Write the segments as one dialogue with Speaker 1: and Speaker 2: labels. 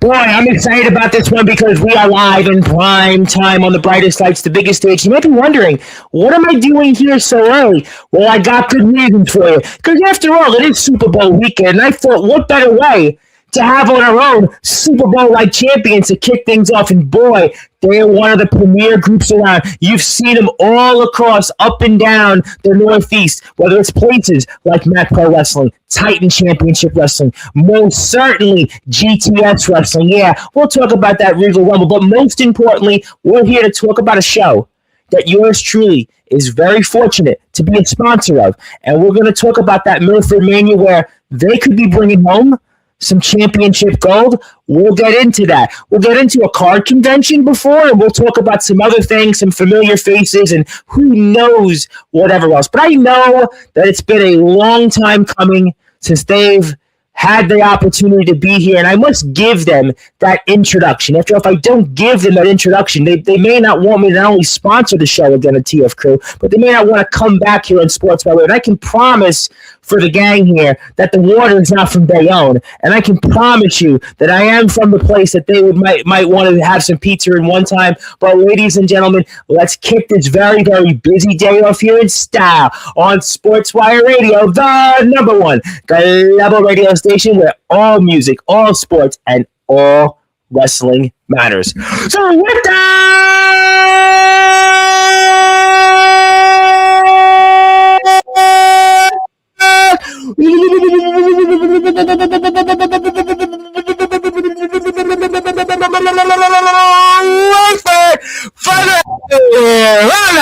Speaker 1: Boy, I'm excited about this one because we are live in prime time on the brightest lights, the biggest stage. You might be wondering, what am I doing here so early? Well, I got good reasons for you. Because after all, it is Super Bowl weekend, and I thought, what better way to have on our own Super Bowl-like champions to kick things off? And boy, they're one of the premier groups around. You've seen them all across, up and down the Northeast, whether it's places like Mac Pro Wrestling, Titan Championship Wrestling, most certainly GTS Wrestling. Yeah, we'll talk about that Regal Rumble, but most importantly, we're here to talk about a show that yours truly is very fortunate to be a sponsor of. And we're going to talk about that Milford Mania where they could be bringing home some championship gold. We'll get into that. We'll get into a card convention before, and we'll talk about some other things, some familiar faces, and who knows whatever else. But I know that it's been a long time coming since they've had the opportunity to be here, and I must give them that introduction. After all, if I don't give them that introduction, they may not want me to not only sponsor the show again at TF Crew, but they may not want to come back here on Sportzwire. And I can promise for the gang here that the water is not from Bayonne, and I can promise you that I am from the place that they might want to have some pizza in one time. But ladies and gentlemen, let's kick this very, very busy day off here in style on Sportzwire Radio, the number one global radio station where all music, all sports, and all wrestling matters. So with that,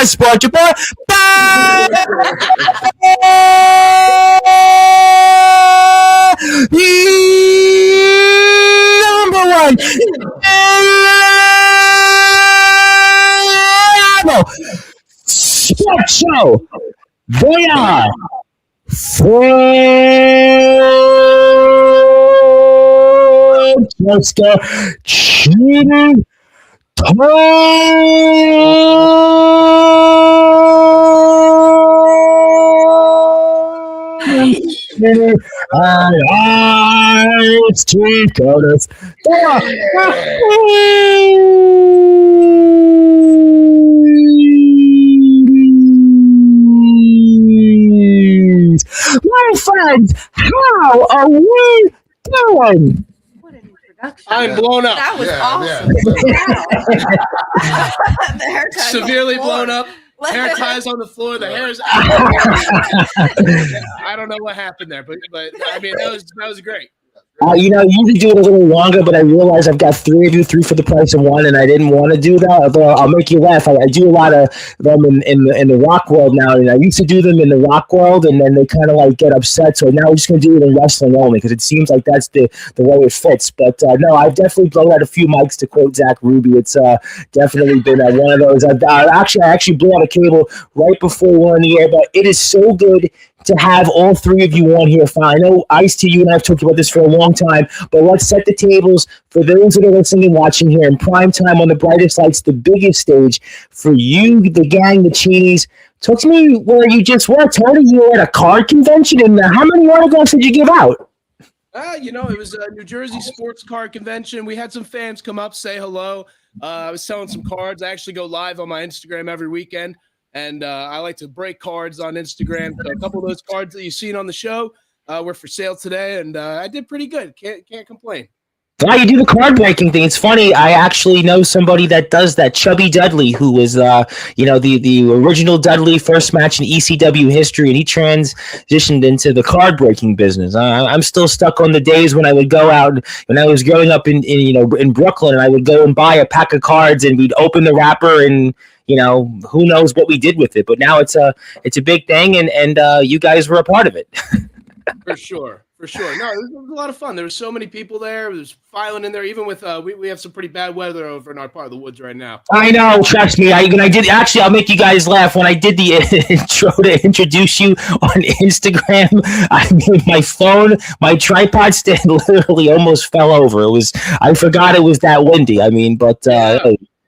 Speaker 1: Sport your boy. Number one. Sports show. They are Francesca Chini it's T. Curtis. My friends, how are we doing?
Speaker 2: What an introduction.
Speaker 3: I'm blown up.
Speaker 2: That was awesome. Wow. The hair ties
Speaker 3: Severely blown up. Hair ties on the floor. The hair is out. I don't know what happened there, but I mean that was great.
Speaker 1: Usually do it a little longer, but I realized I've got three of you, three for the price of one, and I didn't want to do that. Although I'll make you laugh. I do a lot of them in the rock world now, and I used to do them in the rock world, and then they kind of like get upset. So now we're just going to do it in wrestling only because it seems like that's the way it fits. But no, I've definitely blown out a few mics to quote Zach Ruby. It's definitely been one of those. I actually blew out a cable right before we were in the air, but it is so good to have all three of you on here. I know, Ice-T, you and I have talked about this for a long time, but let's set the tables for those that are listening and watching here in prime time on the brightest lights, the biggest stage for you, the gang, the Chinis. Talk to me where you just were. Tony, you were at a card convention, and how many autographs did you give out?
Speaker 3: It was a New Jersey sports card convention. We had some fans come up, say hello. I was selling some cards. I actually go live on my Instagram every weekend. And I like to break cards on Instagram. So a couple of those cards that you've seen on the show were for sale today, and I did pretty good. Can't complain.
Speaker 1: Why you do the card breaking thing? It's funny. I actually know somebody that does that. Chubby Dudley, who was the original Dudley first match in ECW history, and he transitioned into the card breaking business. I'm still stuck on the days when I would go out when I was growing up in Brooklyn, and I would go and buy a pack of cards, and we'd open the wrapper and. Who knows what we did with it, but now it's a big thing, and you guys were a part of it.
Speaker 3: For sure. No, it was a lot of fun. There were so many people there. It was filing in there, even with we have some pretty bad weather over in our part of the woods right now.
Speaker 1: I know, trust me. I'll make you guys laugh. When I did the intro to introduce you on Instagram, I made my tripod stand literally almost fell over. I forgot it was that windy. I mean, but.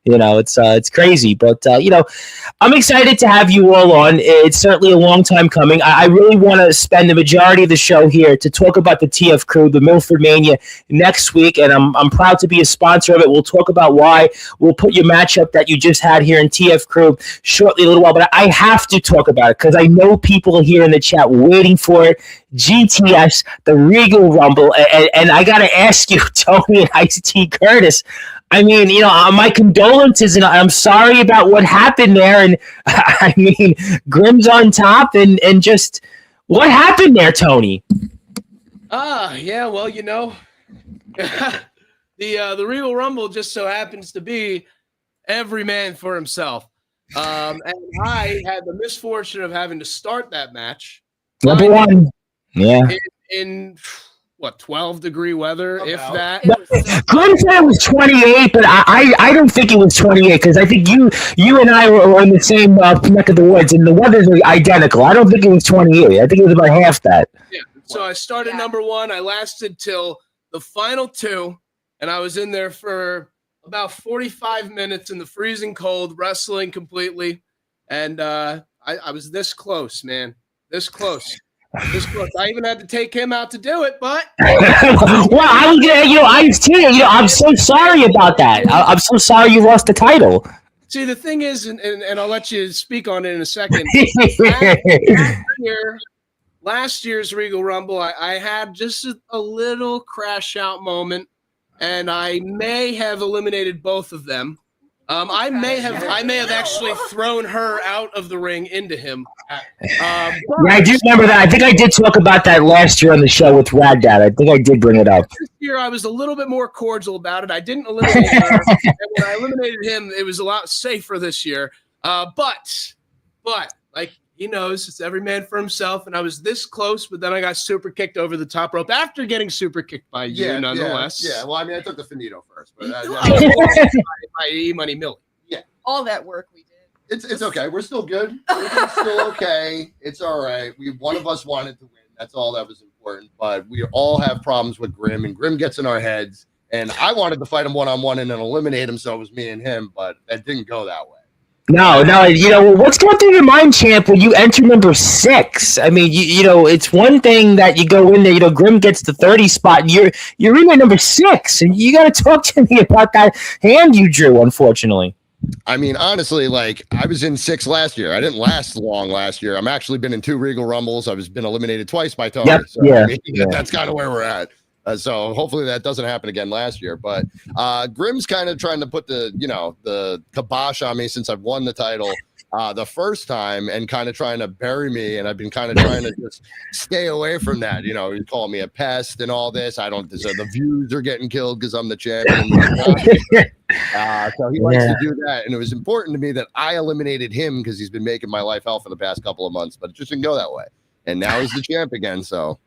Speaker 1: It's crazy, but I'm excited to have you all on. It's certainly a long time coming. I really want to spend the majority of the show here to talk about the TF Crew, the Milford Mania next week, and I'm proud to be a sponsor of it. We'll talk about why. We'll put your matchup that you just had here in TF Crew shortly, a little while, but I have to talk about it because I know people here in the chat waiting for it. GTS, the Regal Rumble, and I got to ask you, Tony and Ice-T Curtis, I mean, my condolences, and I'm sorry about what happened there. And I mean, Grim's on top, and just what happened there, Tony?
Speaker 3: Yeah, well, the Regal Rumble just so happens to be every man for himself. And I had the misfortune of having to start that match.
Speaker 1: Number one. Yeah.
Speaker 3: In what, 12-degree weather, if that.
Speaker 1: Glenn said it was 28, but I don't think it was 28 because I think you and I were in the same neck of the woods, and the weather's identical. I don't think it was 28. I think it was about half that.
Speaker 3: Yeah. So I started number one. I lasted till the final two, and I was in there for about 45 minutes in the freezing cold, wrestling completely, and I was this close, man. This close. I even had to take him out to do it, but
Speaker 1: well, I was gonna, Ice-T, I'm so sorry about that. I'm so sorry you lost the title.
Speaker 3: See, the thing is, and I'll let you speak on it in a second. Last year's Regal Rumble, I had just a little crash out moment, and I may have eliminated both of them. I may have actually thrown her out of the ring into him.
Speaker 1: Yeah, I do remember that. I think I did talk about that last year on the show with Rad Dad. I think I did bring it up.
Speaker 3: This year, I was a little bit more cordial about it. I didn't eliminate her, and when I eliminated him, it was a lot safer this year. But like he knows, it's every man for himself, and I was this close, but then I got super kicked over the top rope after getting super kicked by you, nonetheless.
Speaker 4: Yeah, well, I mean, I took the finito first, but
Speaker 3: by E-Money Millie.
Speaker 4: Yeah,
Speaker 2: all that work we did.
Speaker 4: It's okay. We're still good. We're still okay. It's all right. One of us wanted to win. That's all that was important. But we all have problems with Grim, and Grim gets in our heads. And I wanted to fight him one-on-one and then eliminate him, so it was me and him. But that didn't go that way.
Speaker 1: No. What's going through your mind, champ, when you enter number 6? I mean, it's one thing that you go in there, Grim gets the 30 spot, and you're in at number 6, and you got to talk to me about that hand you drew, unfortunately.
Speaker 4: I mean, honestly, I was in 6 last year. I didn't last long last year. I'm actually been in 2 Regal Rumbles. I've been eliminated twice by Tony.
Speaker 1: Yep.
Speaker 4: So,
Speaker 1: yeah,
Speaker 4: I mean, that's kind of where we're at. So hopefully that doesn't happen again last year. But Grim's kind of trying to put the kibosh on me since I've won the title the first time and kind of trying to bury me. And I've been kind of trying to just stay away from that. He called me a pest and all this. I don't deserve the views are getting killed because I'm the champion. So he likes to do that. And it was important to me that I eliminated him because he's been making my life hell for the past couple of months. But it just didn't go that way. And now he's the champ again. So.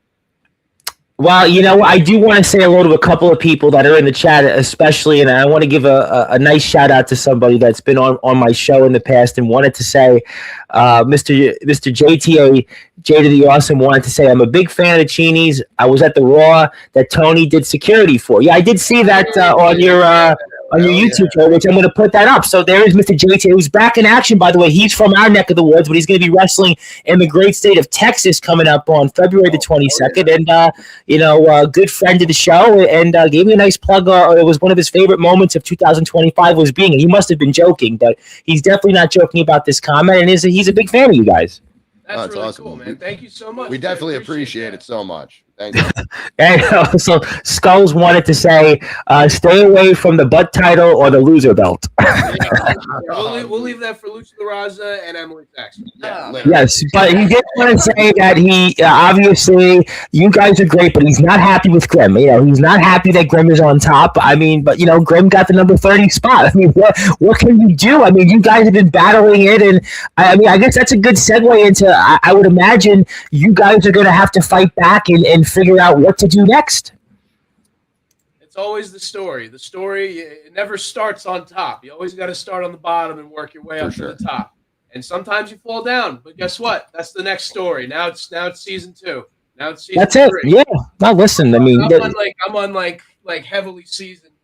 Speaker 1: Well, I do want to say hello to a couple of people that are in the chat, especially, and I want to give a nice shout out to somebody that's been on my show in the past and wanted to say, Mr. JTA, Jada the Awesome, wanted to say, I'm a big fan of Chini's. I was at the Raw that Tony did security for. Yeah, I did see that on your YouTube channel, which I'm going to put that up. So there is Mr. JT, who's back in action, by the way. He's from our neck of the woods, but he's going to be wrestling in the great state of Texas coming up on February the 22nd. And, good friend of the show, and gave me a nice plug. It was one of his favorite moments of 2025 was being, and he must have been joking, but he's definitely not joking about this comment, and he's a big fan of you guys.
Speaker 3: That's really
Speaker 4: awesome.
Speaker 3: Cool, man. Thank you so much.
Speaker 4: We definitely appreciate it so much. Thank you.
Speaker 1: And also, Skulls wanted to say, stay away from the butt title or the loser belt.
Speaker 3: We'll leave that for Lucha La Raza and Emily Saxon.
Speaker 1: Yes, but he did want to say that he, obviously, you guys are great, but he's not happy with Grim. He's not happy that Grim is on top. I mean, but, Grim got the number 30 spot. I mean, what can you do? I mean, you guys have been battling it, and, I guess that's a good segue into, I would imagine you guys are going to have to fight back and figure out what to do next.
Speaker 3: It's always the story. The story, it never starts on top. You always got to start on the bottom and work your way up to the top. And sometimes you fall down, but guess what? That's the next story. Now it's season 2. Now it's season 3.
Speaker 1: Yeah. Now listen, I mean,
Speaker 3: I'm on heavily seasoned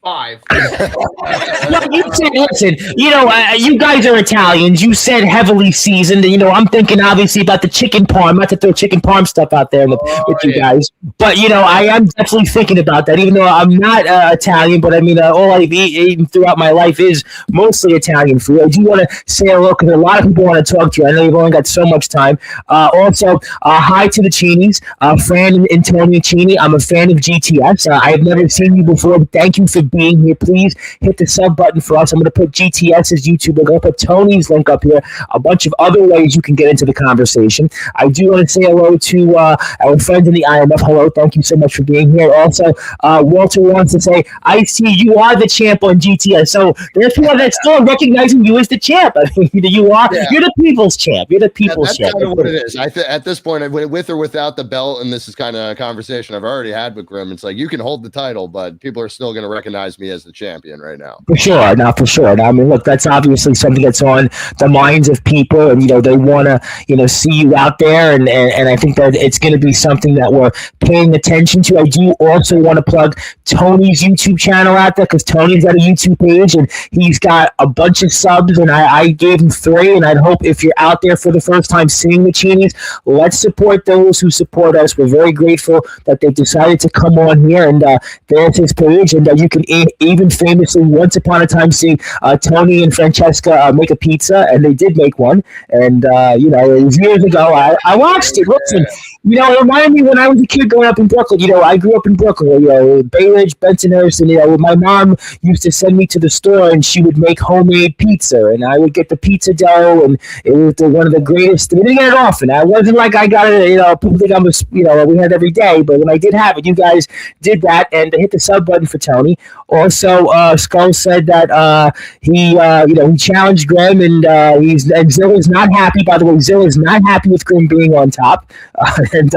Speaker 3: 5.
Speaker 1: Well, you said, listen, you guys are Italians. You said heavily seasoned. I'm thinking obviously about the chicken parm. Not to throw chicken parm stuff out there with you guys, but I am definitely thinking about that. Even though I'm not Italian, but I mean, all I've eaten throughout my life is mostly Italian food. I do want to say hello because a lot of people want to talk to you. I know you've only got so much time. Also, hi to the Chinis, Fran and Tony Chini. I'm a fan of GTS. I have never seen you before, but thank you for being here. Please hit the sub button for us. I'm going to put GTS's YouTube. I'm going to put Tony's link up here. A bunch of other ways you can get into the conversation. I do want to say hello to our friends in the IMF. Hello, thank you so much for being here. Also, Walter wants to say, I see you are the champ on GTS. So there's people that still recognizing you as the champ. I mean, you are. Yeah. You're the people's champ. You're the people's champ.
Speaker 4: That's kind of what it is. At this point, with or without the belt, and this is kind of a conversation I've already had with Grim. It's like you can hold the title, but people are still going to recognize me as the champion right now.
Speaker 1: For sure, not for sure. Now, I mean, look, that's obviously something that's on the minds of people, and they want to, see you out there, and I think that it's going to be something that we're paying attention to. I do also want to plug Tony's YouTube channel out there because Tony's got a YouTube page, and he's got a bunch of subs, and I gave him 3, and I'd hope if you're out there for the first time seeing the Chinis, let's support those who support us. We're very grateful that they decided to come on here, and there's his page, and you can even famously once upon a time see Tony and Francesca make a pizza, and they did make one, and it was years ago. I watched it. Listen, it reminded me when I was a kid growing up in Brooklyn. I grew up in Brooklyn, Bay Ridge, Bensonhurst, and my mom used to send me to the store, and she would make homemade pizza, and I would get the pizza dough, and it was one of the greatest. We didn't get it often. I wasn't like I got it. People think I'm we had it every day, but when I did have it, you guys did that, and hit the sub button for Tony. Also, Skull said that he challenged Grim, and Zilla's not happy. By the way, Zilla's not happy with Grim being on top. And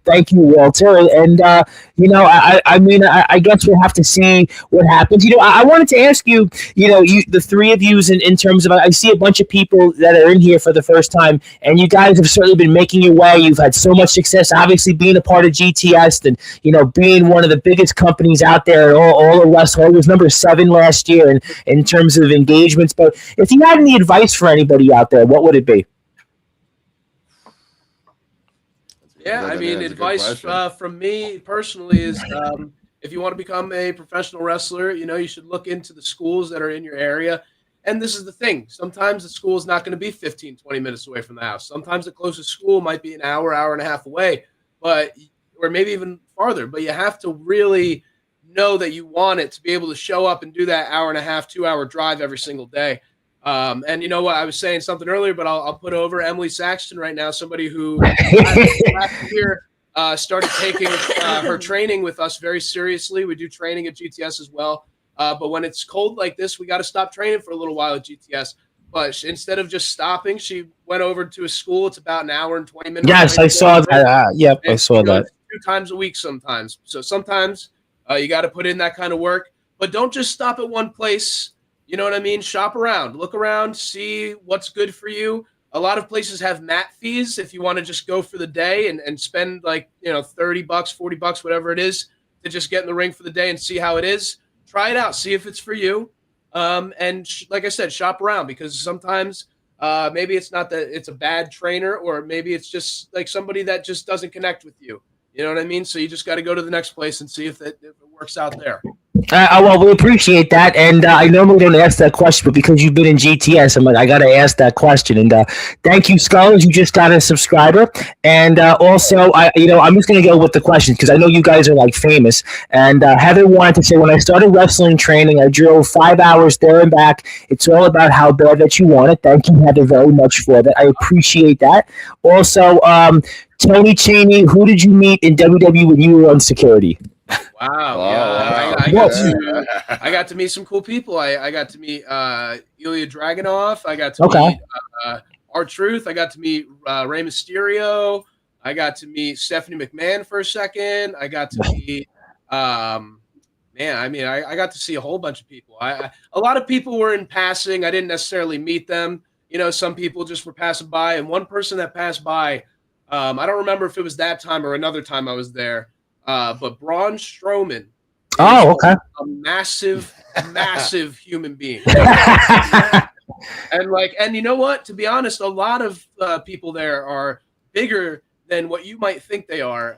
Speaker 1: thank you, Walter. And I guess we'll have to see what happens. I wanted to ask you, the 3 of you, in terms of, I see a bunch of people that are in here for the first time, and you guys have certainly been making your way. You've had so much success, obviously being a part of GTS, and being one of the biggest companies out there. All of West Hollywood was number 7 last year in terms of engagements. But if you had any advice for anybody out there, what would it be?
Speaker 3: Yeah, I mean, advice from me personally is if you want to become a professional wrestler, you should look into the schools that are in your area. And this is the thing. Sometimes the school is not going to be 15, 20 minutes away from the house. Sometimes the closest school might be an hour, hour and a half away, or maybe even farther. But you have to really know that you want it to be able to show up and do that hour and a half, 2-hour drive every single day. And you know what? I was saying something earlier, but I'll put over Emily Saxton right now, somebody who last year started taking her training with us very seriously. We do training at GTS as well. But when it's cold like this, we got to stop training for a little while at GTS. But instead of just stopping, she went over to a school. It's about an hour and 20 minutes.
Speaker 1: Yes, I saw that. Yep, I saw that.
Speaker 3: 2 times a week sometimes. So sometimes you got to put in that kind of work. But don't just stop at one place. You know what I mean? Shop around. Look around. See what's good for you. A lot of places have mat fees if you want to just go for the day and spend like, $30, $40, whatever it is, to just get in the ring for the day and see how it is. Try it out. See if it's for you. Like I said, shop around, because sometimes maybe it's not that it's a bad trainer, or maybe it's just like somebody that just doesn't connect with you. You know what I mean? So you just got to go to the next place and see if it works out there.
Speaker 1: Well, we appreciate that, and I normally don't ask that question, but because you've been in GTS, I'm like, I got to ask that question. And thank you, Skulls. You just got a subscriber, and also, I'm just going to go with the questions because I know you guys are like famous. And Heather wanted to say, when I started wrestling training, I drove 5 hours there and back. It's all about how bad that you want it. Thank you, Heather, very much for that. I appreciate that. Also, Tony Chini, who did you meet in WWE when you were on security?
Speaker 3: Wow. Yeah. I got to meet some cool people. I got to meet Ilya Dragunov. I got to meet R-Truth. I got to meet Rey Mysterio. I got to meet Stephanie McMahon for a second. I got to meet I got to see a whole bunch of people. A lot of people were in passing. I didn't necessarily meet them. Some people just were passing by. And one person that passed by, I don't remember if it was that time or another time I was there, but Braun Strowman
Speaker 1: Oh, okay.
Speaker 3: A massive, massive human being. And you know what? To be honest, a lot of people there are bigger than what you might think they are.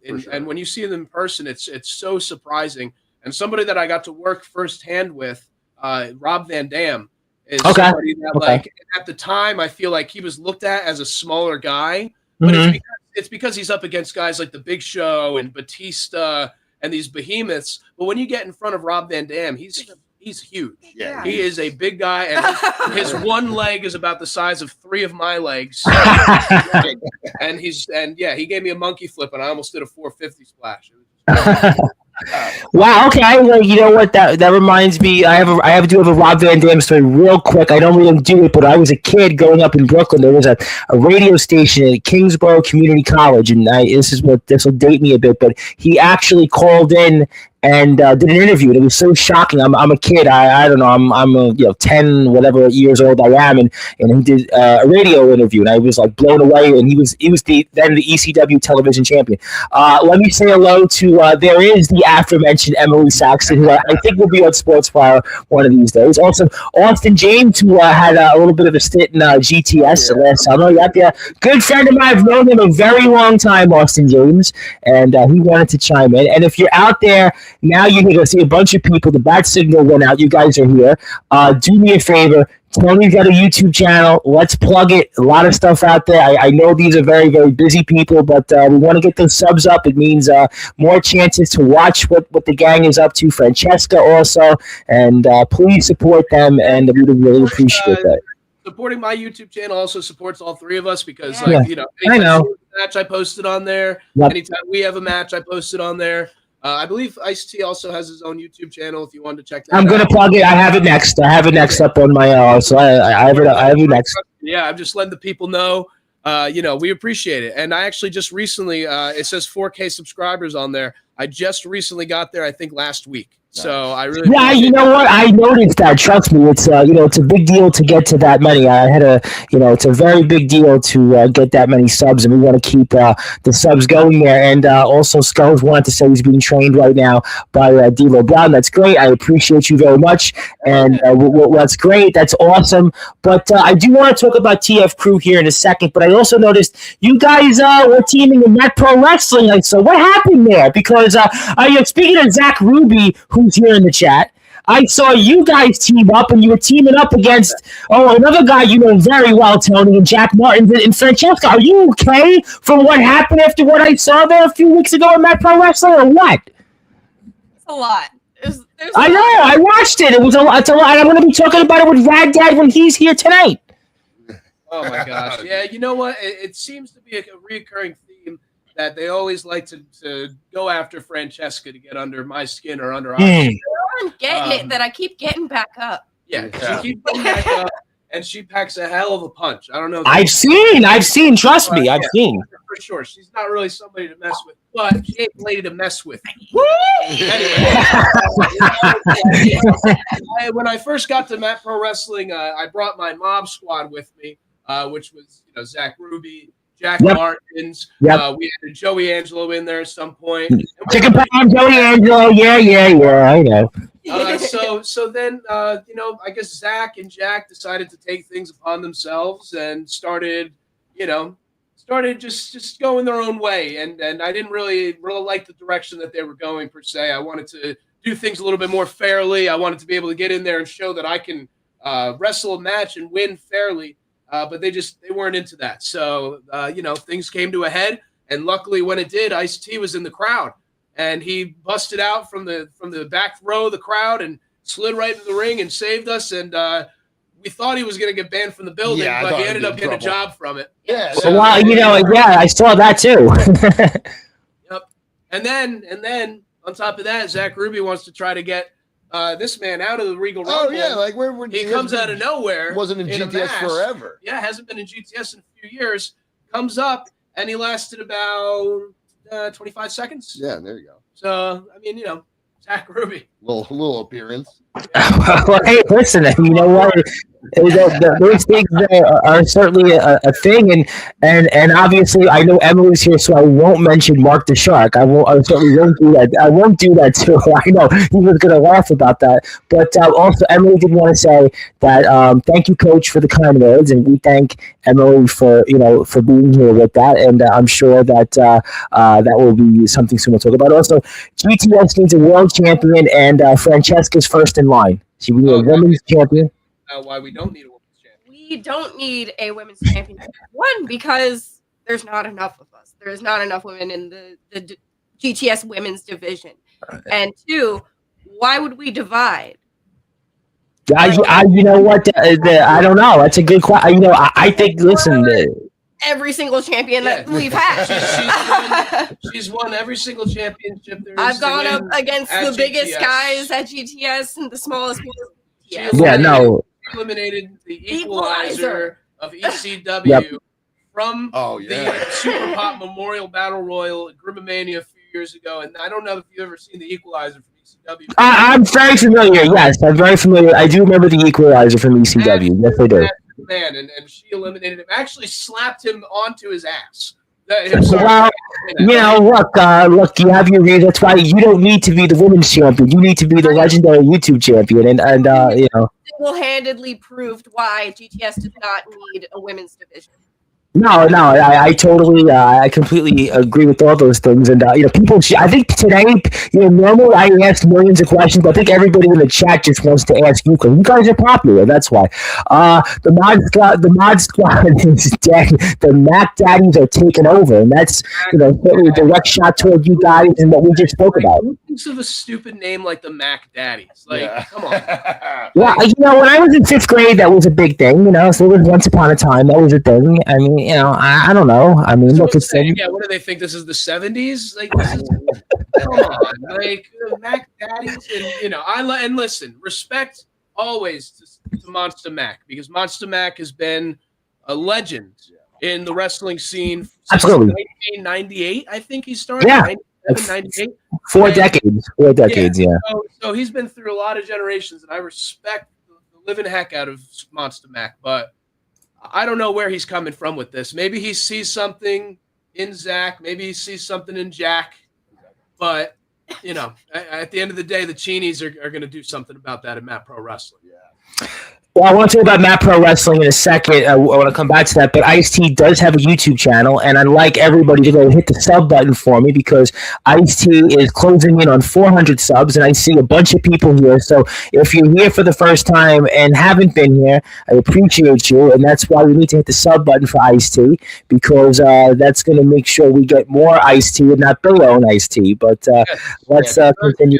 Speaker 3: And when you see them in person, it's so surprising. And somebody that I got to work firsthand with, Rob Van Dam, is somebody that like at the time I feel like he was looked at as a smaller guy, but it's because he's up against guys like the Big Show and Batista and these behemoths. But when you get in front of Rob Van Dam, he's huge.
Speaker 4: Yeah,
Speaker 3: he is a big guy, and his one leg is about the size of 3 of my legs. and he gave me a monkey flip, and I almost did a 450 splash.
Speaker 1: Wow. Okay. Well, you know what? That reminds me. I have a Rob Van Dam story real quick. I don't really do it, but I was a kid growing up in Brooklyn. There was a radio station at Kingsborough Community College, and this will date me a bit, but he actually called in and did an interview, and it was so shocking. I'm a kid. I don't know. I'm 10 whatever years old I am, and he did a radio interview, and I was like blown away. And he was the ECW television champion. Let me say hello to there is the aforementioned Emily Saxton, who I think will be on Sportswire one of these days. Also, Austin James, who had a little bit of a stint in GTS last summer. Yeah, good friend of mine. I've known him a very long time, Austin James, and he wanted to chime in. And if you're out there. Now you're going to see a bunch of people. The bat signal went out. You guys are here. Do me a favor. Tony's got a YouTube channel. Let's plug it. A lot of stuff out there. I know these are very, very busy people, but we want to get those subs up. It means more chances to watch what the gang is up to. Francesca also. And please support them, and we would really appreciate that.
Speaker 3: Supporting my YouTube channel also supports all 3 of us because,
Speaker 1: anytime
Speaker 3: I know. Match I posted on there. Yep. Anytime we have a match, I posted on there. I believe Ice-T also has his own YouTube channel. If you wanted to check that,
Speaker 1: I'm going to plug it. I have it next. Up on my. So I have it next.
Speaker 3: Yeah, I'm just letting the people know. We appreciate it. And I actually just recently, it says 4K subscribers on there. I just recently got there. I think last week. So I really
Speaker 1: you know what, I noticed that. Trust me, it's it's a big deal to get to that many. I had it's a very big deal to get that many subs, and we want to keep the subs going there. And also Skulls wanted to say he's being trained right now by D'Lo Brown. That's great. I appreciate you very much, and that's great. That's awesome. But I do want to talk about TF Crew here in a second. But I also noticed you guys were teaming in Met Pro Wrestling. So what happened there? Because speaking of Zach Ruby, who's here in the chat, I saw you guys team up, and you were teaming up against another guy you know very well, Tony, and Jack Martin and Francesca. Are you okay from what happened after what I saw there a few weeks ago in Met Pro Wrestling, or what?
Speaker 2: It's a lot.
Speaker 1: I know. I watched it. It's a lot. I'm going to be talking about it with Rad Dad when he's here tonight.
Speaker 3: Oh my gosh! Yeah, you know what? It seems to be a reoccurring theme that they always like to go after Francesca to get under my skin or under our skin.
Speaker 2: I'm getting it that I keep getting back up.
Speaker 3: Yeah, she keeps getting back up, and she packs a hell of a punch. I don't know.
Speaker 1: I've seen. Trust me, I've seen.
Speaker 3: For sure. She's not really somebody to mess with, but she ain't a lady to mess with. Anyway, when I first got to Matt Pro Wrestling, I brought my mob squad with me, which was Zach Ruby, Jack Martins.
Speaker 1: Yep.
Speaker 3: We had Joey Angelo in there at some point.
Speaker 1: Chicken Palm, Joey Angelo. Yeah, I know.
Speaker 3: So then, I guess Zach and Jack decided to take things upon themselves and started just going their own way. And I didn't really like the direction that they were going, per se. I wanted to do things a little bit more fairly. I wanted to be able to get in there and show that I can wrestle a match and win fairly. But they weren't into that. So, things came to a head. And luckily when it did, Ice-T was in the crowd. And he busted out from the back row of the crowd and slid right into the ring and saved us. And we thought he was going to get banned from the building, but he ended up getting a job from it.
Speaker 1: Yeah. So, I saw that too.
Speaker 3: Yep. And then on top of that, Zach Ruby wants to try to get this man out of the Regal Rumble.
Speaker 4: Oh yeah, like where
Speaker 3: he comes out of nowhere.
Speaker 4: Wasn't in GTS forever.
Speaker 3: Yeah, hasn't been in GTS in a few years. Comes up and he lasted about 25 seconds.
Speaker 4: Yeah, there you go.
Speaker 3: So Zach Ruby.
Speaker 4: Little appearance.
Speaker 1: Well, hey, listen, you know what? Those things are certainly a thing, and obviously I know Emily's here, so I won't mention Mark the Shark. I certainly won't do that. I won't do that too. I know he was going to laugh about that, but also Emily did want to say that thank you, Coach, for the kind words, and we thank Emily for for being here with that, and I'm sure that that will be something soon we'll talk about. Also, GTS needs a world champion, and Francesca's first in line. She will be a women's champion.
Speaker 3: Why we don't need a women's champion?
Speaker 2: We don't need a women's championship. One, because there's not enough of us. There's not enough women in the GTS women's division. And two, why would we divide?
Speaker 1: You know what? I don't know. That's a good question. I think. Listen,
Speaker 2: every single champion that we've had.
Speaker 3: She's won every single championship there is.
Speaker 2: I've gone up against the biggest
Speaker 3: GTS.
Speaker 2: Guys at GTS and the smallest ones.
Speaker 3: Eliminated the equalizer of ECW from the Super Pop Memorial Battle Royal at Grimomania a few years ago. And I don't know if you've ever seen the equalizer from ECW.
Speaker 1: I'm very familiar. Yes, I'm very familiar. I do remember the equalizer from ECW. Yes, I do.
Speaker 3: Man, and she eliminated him. Actually, slapped him onto his ass.
Speaker 1: Well, look, you have your reason. That's why you don't need to be the women's champion. You need to be the legendary YouTube champion, and
Speaker 2: single-handedly proved why GTS does not need a women's division.
Speaker 1: No, I totally, I completely agree with all those things, and people. I think today, normally I ask millions of questions, but I think everybody in the chat just wants to ask you because you guys are popular. That's why. The mod squad is dead. The Mac Daddies are taking over, and that's certainly a direct shot toward you guys and what we just spoke about.
Speaker 3: Who thinks of a stupid name like the Mac Daddies? Come on.
Speaker 1: Yeah, when I was in 5th grade, that was a big thing. So it was once upon a time that was a thing. I mean. I don't know. I mean, look, it's
Speaker 3: what do they think? This is the 70s? Come on, Mac Daddies, and listen, respect always to Monster Mac because Monster Mac has been a legend in the wrestling scene since
Speaker 1: Absolutely.
Speaker 3: 1998. I think he started.
Speaker 1: Yeah,
Speaker 3: 98.
Speaker 1: 4 decades. 4 decades. Yeah.
Speaker 3: So he's been through a lot of generations, and I respect the living heck out of Monster Mac, but. I don't know where he's coming from with this. Maybe he sees something in Zach. Maybe he sees something in Jack. But, at the end of the day, the Chinis are going to do something about that in Matt Pro Wrestling. Yeah.
Speaker 1: Well, I want to talk about Matt Pro Wrestling in a second. I want to come back to that. But Ice-T does have a YouTube channel, and I'd like everybody to go hit the sub button for me because Ice-T is closing in on 400 subs, and I see a bunch of people here. So if you're here for the first time and haven't been here, I appreciate you, and that's why we need to hit the sub button for Ice-T because that's going to make sure we get more Ice-T and not their own Ice-T. But let's continue.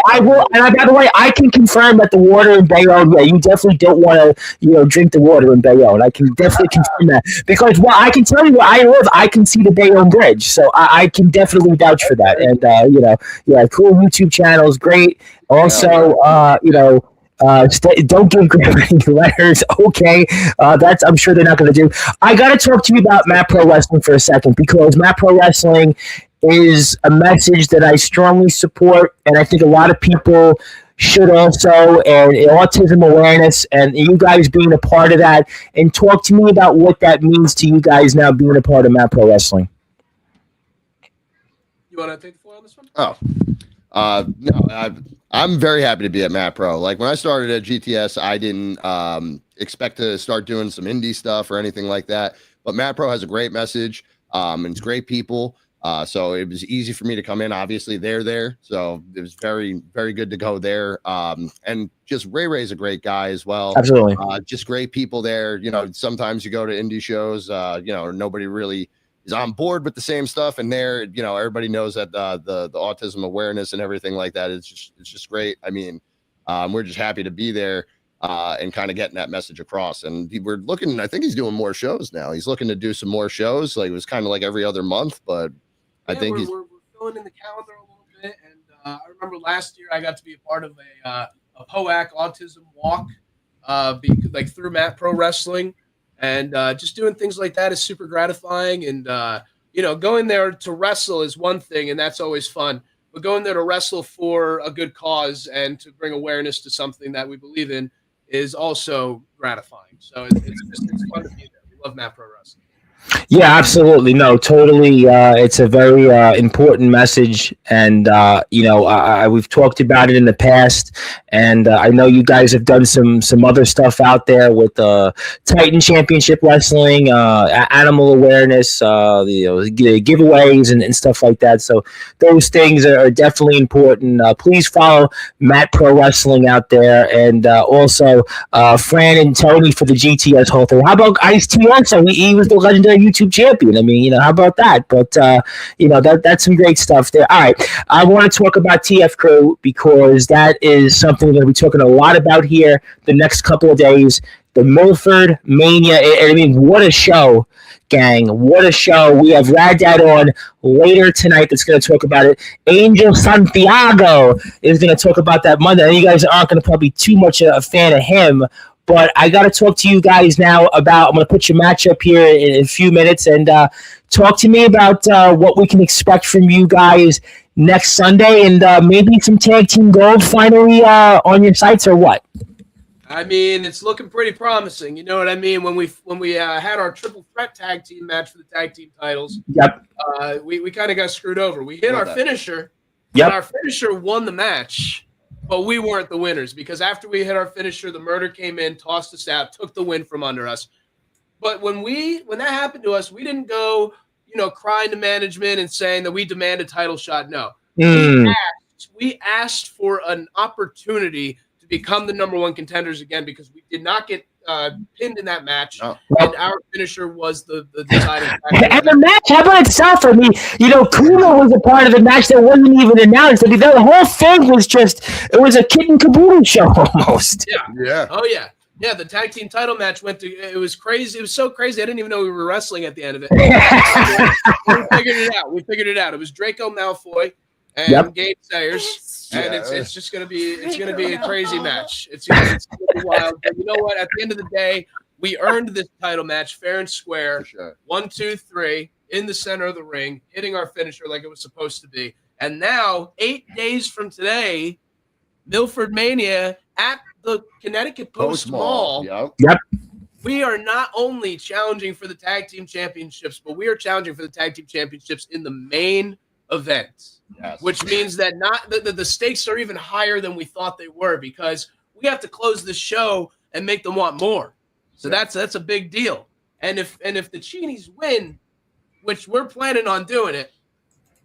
Speaker 1: I will, and by the way, I can confirm that the water in Bayonne, you definitely don't want to, drink the water in Bayonne. I can definitely confirm that because I can tell you where I live, I can see the Bayonne Bridge, so I can definitely vouch for that. And cool YouTube channels, great. Also, don't give any letters. Okay, that's I'm sure they're not going to do. I got to talk to you about Matt Pro Wrestling for a second because Matt Pro Wrestling is a message that I strongly support, and I think a lot of people should also, and autism awareness, and you guys being a part of that. And talk to me about what that means to you guys now being a part of Matt Pro Wrestling.
Speaker 3: You want to take the floor on this one?
Speaker 4: No, I'm very happy to be at Matt Pro. Like when I started at GTS, I didn't expect to start doing some indie stuff or anything like that. But Matt Pro has a great message, and it's great people. So it was easy for me to come in. Obviously, they're there, so it was very, very good to go there. And just Ray's a great guy as well.
Speaker 1: Absolutely,
Speaker 4: just great people there. Sometimes you go to indie shows, nobody really is on board with the same stuff, and there, everybody knows that the autism awareness and everything like that is just great. I mean, we're just happy to be there. And kind of getting that message across. And we're looking, I think he's doing more shows now. He's looking to do some more shows. Like it was kind of like every other month, but I think
Speaker 3: we're filling in the calendar a little bit. And I remember last year I got to be a part of a POAC autism walk, through Matt Pro Wrestling, and just doing things like that is super gratifying. And going there to wrestle is one thing, and that's always fun. But going there to wrestle for a good cause and to bring awareness to something that we believe in is also gratifying. So it's fun to be there. We love Matt Pro Wrestling.
Speaker 1: Yeah, absolutely. No, totally. It's a very important message, and we've talked about it in the past, and I know you guys have done some other stuff out there with Titan Championship Wrestling, animal awareness, the giveaways and stuff like that. So those things are definitely important. Please follow Matt Pro Wrestling out there, and also Fran and Tony for the GTS whole thing. How about Ice-T also? He was the legendary YouTube champion. I mean, how about that? But that's some great stuff there. All right, I want to talk about TF Crew because that is something we're going to be talking a lot about here the next couple of days. The Milford Mania. I mean, what a show, gang. What a show. We have Rad Dad on later tonight that's going to talk about it. Angel Santiago is going to talk about that Monday. And you guys aren't going to probably be too much a fan of him. But I got to talk to you guys now about, I'm going to put your match up here in a few minutes, and talk to me about what we can expect from you guys next Sunday, and maybe some tag team gold finally on your sites, or what?
Speaker 3: I mean, it's looking pretty promising. You know what I mean? When we had our triple threat tag team match for the tag team titles,
Speaker 1: yep,
Speaker 3: we kind of got screwed over. We hit our finisher,
Speaker 1: yep,
Speaker 3: and our finisher won the match. But we weren't the winners because after we hit our finisher, the Murder came in, tossed us out, took the win from under us. But when that happened to us, we didn't go, crying to management and saying that we demand a title shot. No, we asked for an opportunity to become the number one contenders again because we did not get pinned in that match, and our finisher was the deciding factor.
Speaker 1: And the match, how about itself? I mean, Kuma was a part of the match that wasn't even announced. I mean, the whole thing was it was a kid and caboodle show almost.
Speaker 3: Yeah. Oh, yeah. Yeah, the tag team title match it was crazy. It was so crazy. I didn't even know we were wrestling at the end of it. We figured it out. It was Draco Malfoy and Gabe Sayers. And it's just gonna be a crazy match. It's gonna be wild. But you know what? At the end of the day, we earned this title match fair and square.
Speaker 4: Sure.
Speaker 3: 1, 2, 3 in the center of the ring, hitting our finisher like it was supposed to be. And now, 8 days from today, Milford Mania at the Connecticut Post Mall.
Speaker 1: Yep.
Speaker 3: We are not only challenging for the tag team championships, but we are challenging for the tag team championships in the main event.
Speaker 4: Yes.
Speaker 3: Which means that the stakes are even higher than we thought they were because we have to close the show and make them want more. So that's a big deal. And if the Chinis win, which we're planning on doing it,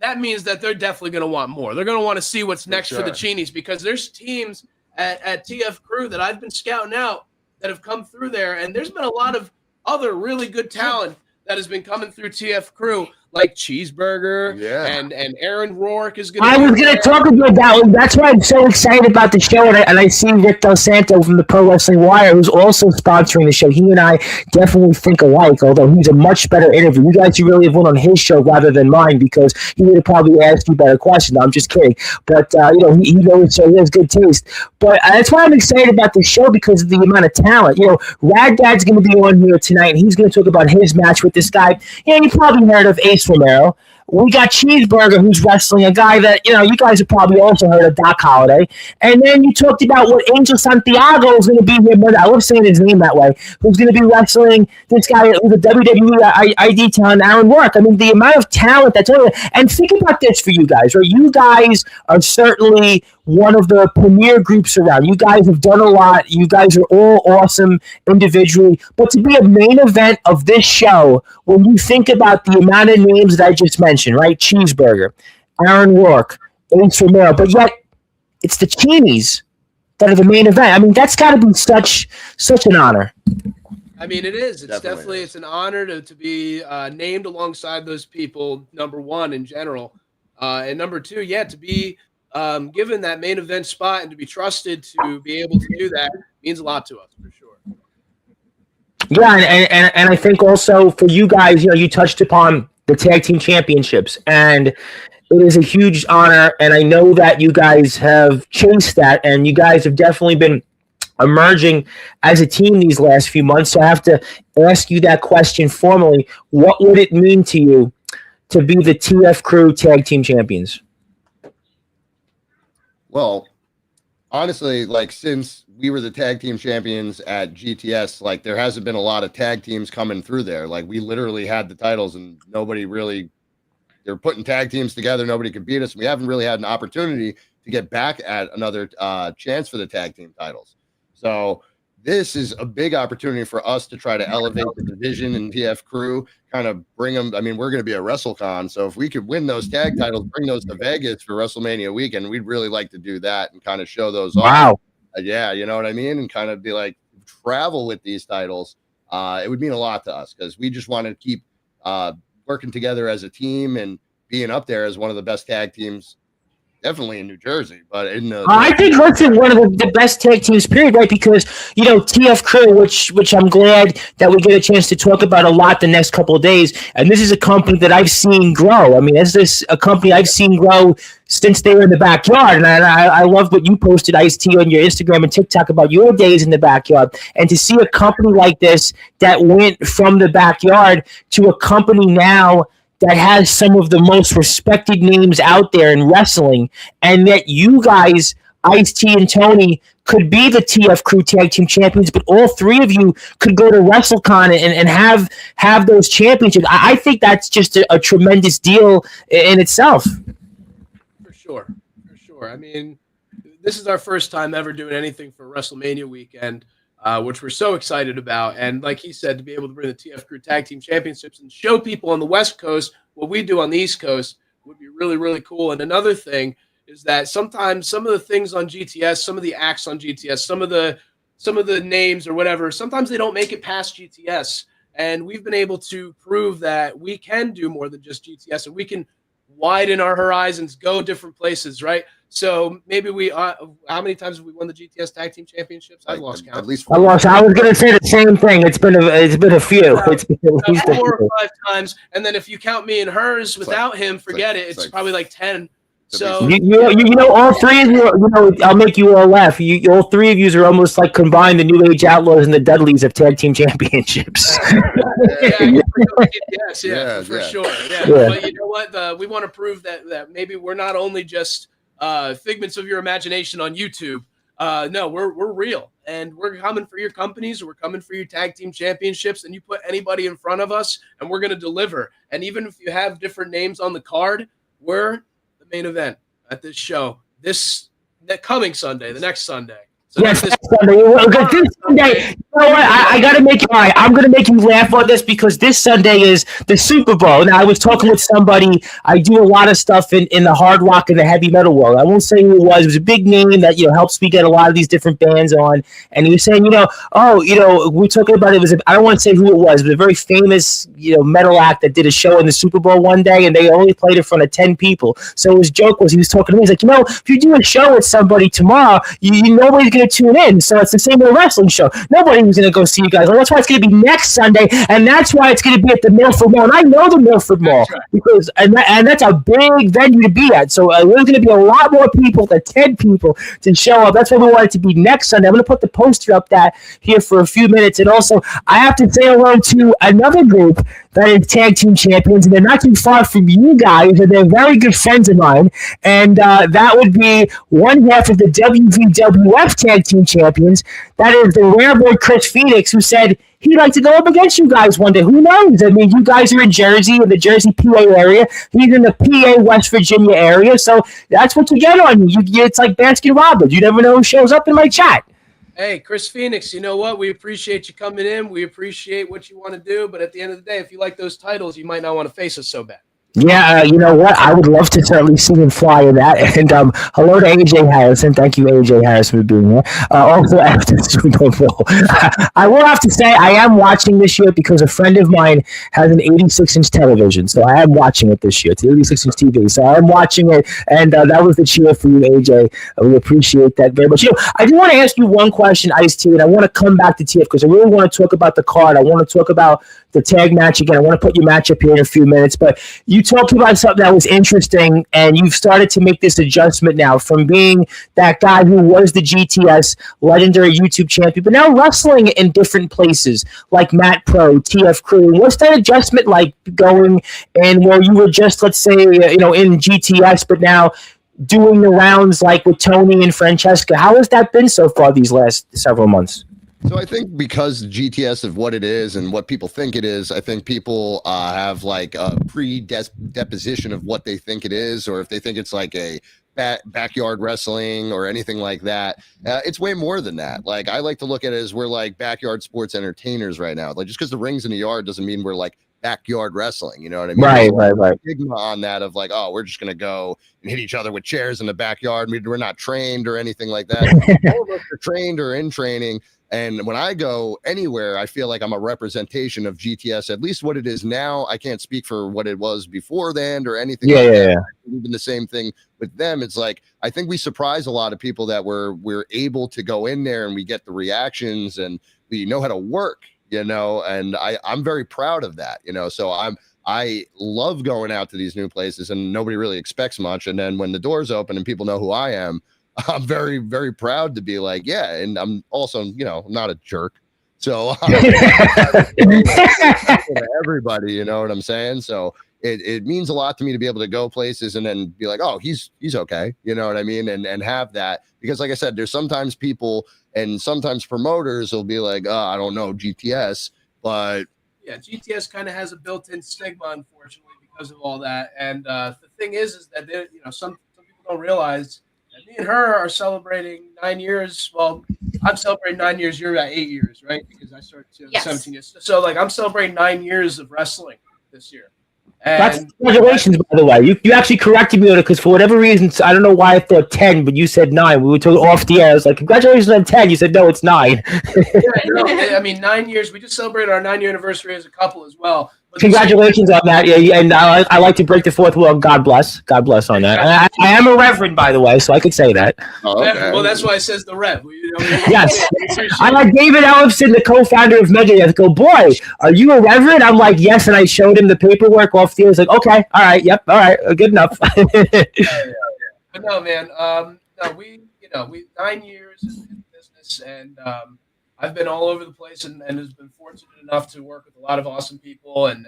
Speaker 3: that means that they're definitely going to want more. They're going to want to see what's next for the Chinis because there's teams at TF Crew that I've been scouting out that have come through there, and there's been a lot of other really good talent that has been coming through TF Crew, like Cheeseburger and Aaron Rourke is going to
Speaker 1: I was going to talk about that one. That's why I'm so excited about the show, and I see Rick Del Santo from the Pro Wrestling Wire, who's also sponsoring the show. He and I definitely think alike, although he's a much better interview. You guys should really have went on his show rather than mine because he would have probably asked you better questions. No, I'm just kidding. But, he knows, so he has good taste. But that's why I'm excited about the show because of the amount of talent. Rad Dad's going to be on here tonight, and he's going to talk about his match with this guy. You probably heard of Ace Romero. We got Cheeseburger, who's wrestling, a guy that, you guys have probably also heard of, Doc Holliday. And then you talked about what Angel Santiago is going to be here, but I love saying his name that way, who's going to be wrestling this guy who's a WWE ID talent, Aaron Rourke. I mean, the amount of talent that's on there. And think about this for you guys, right? You guys are certainly one of the premier groups around. You guys have done a lot. You guys are all awesome individually. But to be a main event of this show, when you think about the amount of names that I just mentioned, right? Cheeseburger, Aaron Rourke, Ace Romero, but yet it's the Chinis that are the main event. I mean, that's got to be such an honor.
Speaker 3: I mean, it is. It's definitely
Speaker 4: is.
Speaker 3: It's an honor to be named alongside those people, number one, in general. And number two, to be given that main event spot and to be trusted to be able to do that means a lot to us, for sure.
Speaker 1: Yeah, and I think also for you guys, you touched upon the tag team championships, and it is a huge honor, and I know that you guys have chased that, and you guys have definitely been emerging as a team these last few months, so I have to ask you that question formally. What would it mean to you to be the TF Crew tag team champions?
Speaker 4: Well, honestly, like since we were the tag team champions at GTS, like there hasn't been a lot of tag teams coming through there. Like we literally had the titles and nobody really, they're putting tag teams together. Nobody could beat us. We haven't really had an opportunity to get back at another chance for the tag team titles. So this is a big opportunity for us to try to elevate the division and TF crew, kind of bring them. I mean, we're going to be a WrestleCon. So if we could win those tag titles, bring those to Vegas for WrestleMania weekend, we'd really like to do that and kind of show those off. Yeah, you know what I mean? And kind of be like, travel with these titles. It would mean a lot to us because we just want to keep working together as a team and being up there as one of the best tag teams. Definitely in New Jersey, but in
Speaker 1: I think Hurts is one of the best tag teams, period, right? Because, you know, TF Crew, which I'm glad that we get a chance to talk about a lot the next couple of days. And this is a company that I've seen grow. I mean, this a company I've seen grow since they were in the backyard. And I love what you posted, Ice-T, on your Instagram and TikTok about your days in the backyard. And to see a company like this that went from the backyard to a company now that has some of the most respected names out there in wrestling, and that you guys, Ice-T and Tony, could be the TF Crew Tag Team Champions, but all three of you could go to WrestleCon and have those championships. I think that's just a tremendous deal in itself.
Speaker 3: For sure. I mean, this is our first time ever doing anything for WrestleMania weekend, which we're so excited about. And like he said, to be able to bring the TF Crew Tag Team Championships and show people on the West Coast what we do on the East Coast would be really, really cool. And another thing is that sometimes some of the things on GTS, some of the acts on GTS, some of the names or whatever, sometimes they don't make it past GTS. And we've been able to prove that we can do more than just GTS, and we can widen our horizons, go different places, right? So maybe we how many times have we won the GTS Tag Team Championships? I've lost count.
Speaker 4: At least
Speaker 1: I was going to say the same thing. It's been a few. It's been at least
Speaker 3: 4 or 5 times, and then if you count me and hers without him, forget it. It's probably like 10. So
Speaker 1: you know, all three of you. You know, I'll make you all laugh. All three of you are almost like combined the New Age Outlaws and the Dudleys of Tag Team Championships.
Speaker 3: Yeah, for sure. Yeah. But you know what? We want to prove that maybe we're not only just figments of your imagination on YouTube. No, we're real, and we're coming for your companies. We're coming for your tag team championships, and you put anybody in front of us, and we're going to deliver. And even if you have different names on the card, we're the main event at this show. That coming Sunday, the next Sunday. So
Speaker 1: yes, this Sunday. This Sunday, you know what? I got to make you. All right, I'm going to make you laugh on this because this Sunday is the Super Bowl. Now, I was talking with somebody. I do a lot of stuff in the hard rock and the heavy metal world. I won't say who it was. It was a big name that helps me get a lot of these different bands on. And he was saying, we're talking about it. I don't want to say who it was, but a very famous metal act that did a show in the Super Bowl one day, and they only played in front of 10 people. So his joke was, he was talking to me. He's like, if you do a show with somebody tomorrow, nobody's going to tune in. So it's the same with a wrestling show. Nobody was going to go see you guys. Well, that's why it's going to be next Sunday, and that's why it's going to be at the Milford Mall. And I know the Milford Mall because and that's a big venue to be at. So there's going to be a lot more people than 10 people to show up. That's why we want it to be next Sunday. I'm going to put the poster up here for a few minutes. And also, I have to say hello to another group that is tag team champions, and they're not too far from you guys, and they're very good friends of mine. And that would be one half of the WVWF tag team champions. That is the rare boy Chris Phoenix, who said he'd like to go up against you guys one day. Who knows? I mean, you guys are in Jersey, in the Jersey, PA area. He's in the PA, West Virginia area. So that's what you get on you. It's like Baskin Robbins. You never know who shows up in my chat.
Speaker 3: Hey, Chris Phoenix, you know what? We appreciate you coming in. We appreciate what you want to do. But at the end of the day, if you like those titles, you might not want to face us so bad.
Speaker 1: Yeah, you know what? I would love to certainly see him fly in that. And hello to AJ Harrison. Thank you, AJ Harrison, for being here. Also, after the Super Bowl, I will have to say I am watching this year because a friend of mine has an 86-inch television. So I am watching it this year. It's an 86-inch TV. So I am watching it. And that was the cheer for you, AJ. We appreciate that very much. I do want to ask you one question, Ice-T, and I want to come back to TF because I really want to talk about the card. I want to talk about the tag match again. I want to put your match up here in a few minutes. But you talked about something that was interesting, and you've started to make this adjustment now from being that guy who was the GTS legendary YouTube champion, but now wrestling in different places like Matt Pro, TF Crew. What's that adjustment like going and where you were just, let's say, in GTS, but now doing the rounds like with Tony and Francesca? How has that been so far these last several months?
Speaker 4: So I think because GTS of what it is and what people think it is, I think people have like a pre-deposition of what they think it is, or if they think it's like a backyard wrestling or anything like that. It's way more than that. Like, I like to look at it as we're like backyard sports entertainers right now. Like, just because the ring's in the yard doesn't mean we're like backyard wrestling. You know what I mean?
Speaker 1: Right.
Speaker 4: Stigma on that of like, oh, we're just gonna go and hit each other with chairs in the backyard. We're not trained or anything like that. All of us are trained or in training. And when I go anywhere, I feel like I'm a representation of GTS, at least what it is now. I can't speak for what it was before then or anything.
Speaker 1: Yeah.
Speaker 4: Even the same thing with them. It's like, I think we surprise a lot of people that we're able to go in there and we get the reactions and we know how to work, you know, and I'm very proud of that, you know. So I love going out to these new places and nobody really expects much. And then when the doors open and people know who I am, I'm very, very proud to be like, yeah. And I'm also, you know, not a jerk. So everybody, you know what I'm saying? So it means a lot to me to be able to go places and then be like, oh, he's okay. You know what I mean? And have that, because like I said, there's sometimes people and sometimes promoters will be like, oh, I don't know GTS, but
Speaker 3: yeah, GTS kind of has a built-in stigma, unfortunately, because of all that. And the thing is that some people don't realize that me and her are celebrating 9 years. Well, I'm celebrating 9 years. You're about 8 years, right? Because I started 17 years. So, like, I'm celebrating 9 years of wrestling this year. And
Speaker 1: congratulations, by the way. You actually corrected me on it because for whatever reason, I don't know why I thought 10, but you said 9. We were told off the air. I was like, congratulations on 10. You said, no, it's 9.
Speaker 3: I mean, 9 years. We just celebrated our 9-year anniversary as a couple as well. But
Speaker 1: congratulations on that. Yeah, and I like to break the fourth wall. God bless on that. I am a reverend, by the way, so I could say that.
Speaker 3: Oh, okay. Well, that's why it says the Rev.
Speaker 1: Yes. I like David Ellefson, the co-founder of Megadeth. Go, boy, are you a reverend? I'm like, yes, and I showed him the paperwork off the air. He's like, okay, all right, yep, all right, good enough.
Speaker 3: But no, man, we 9 years in business, and I've been all over the place and has been fortunate enough to work with a lot of awesome people and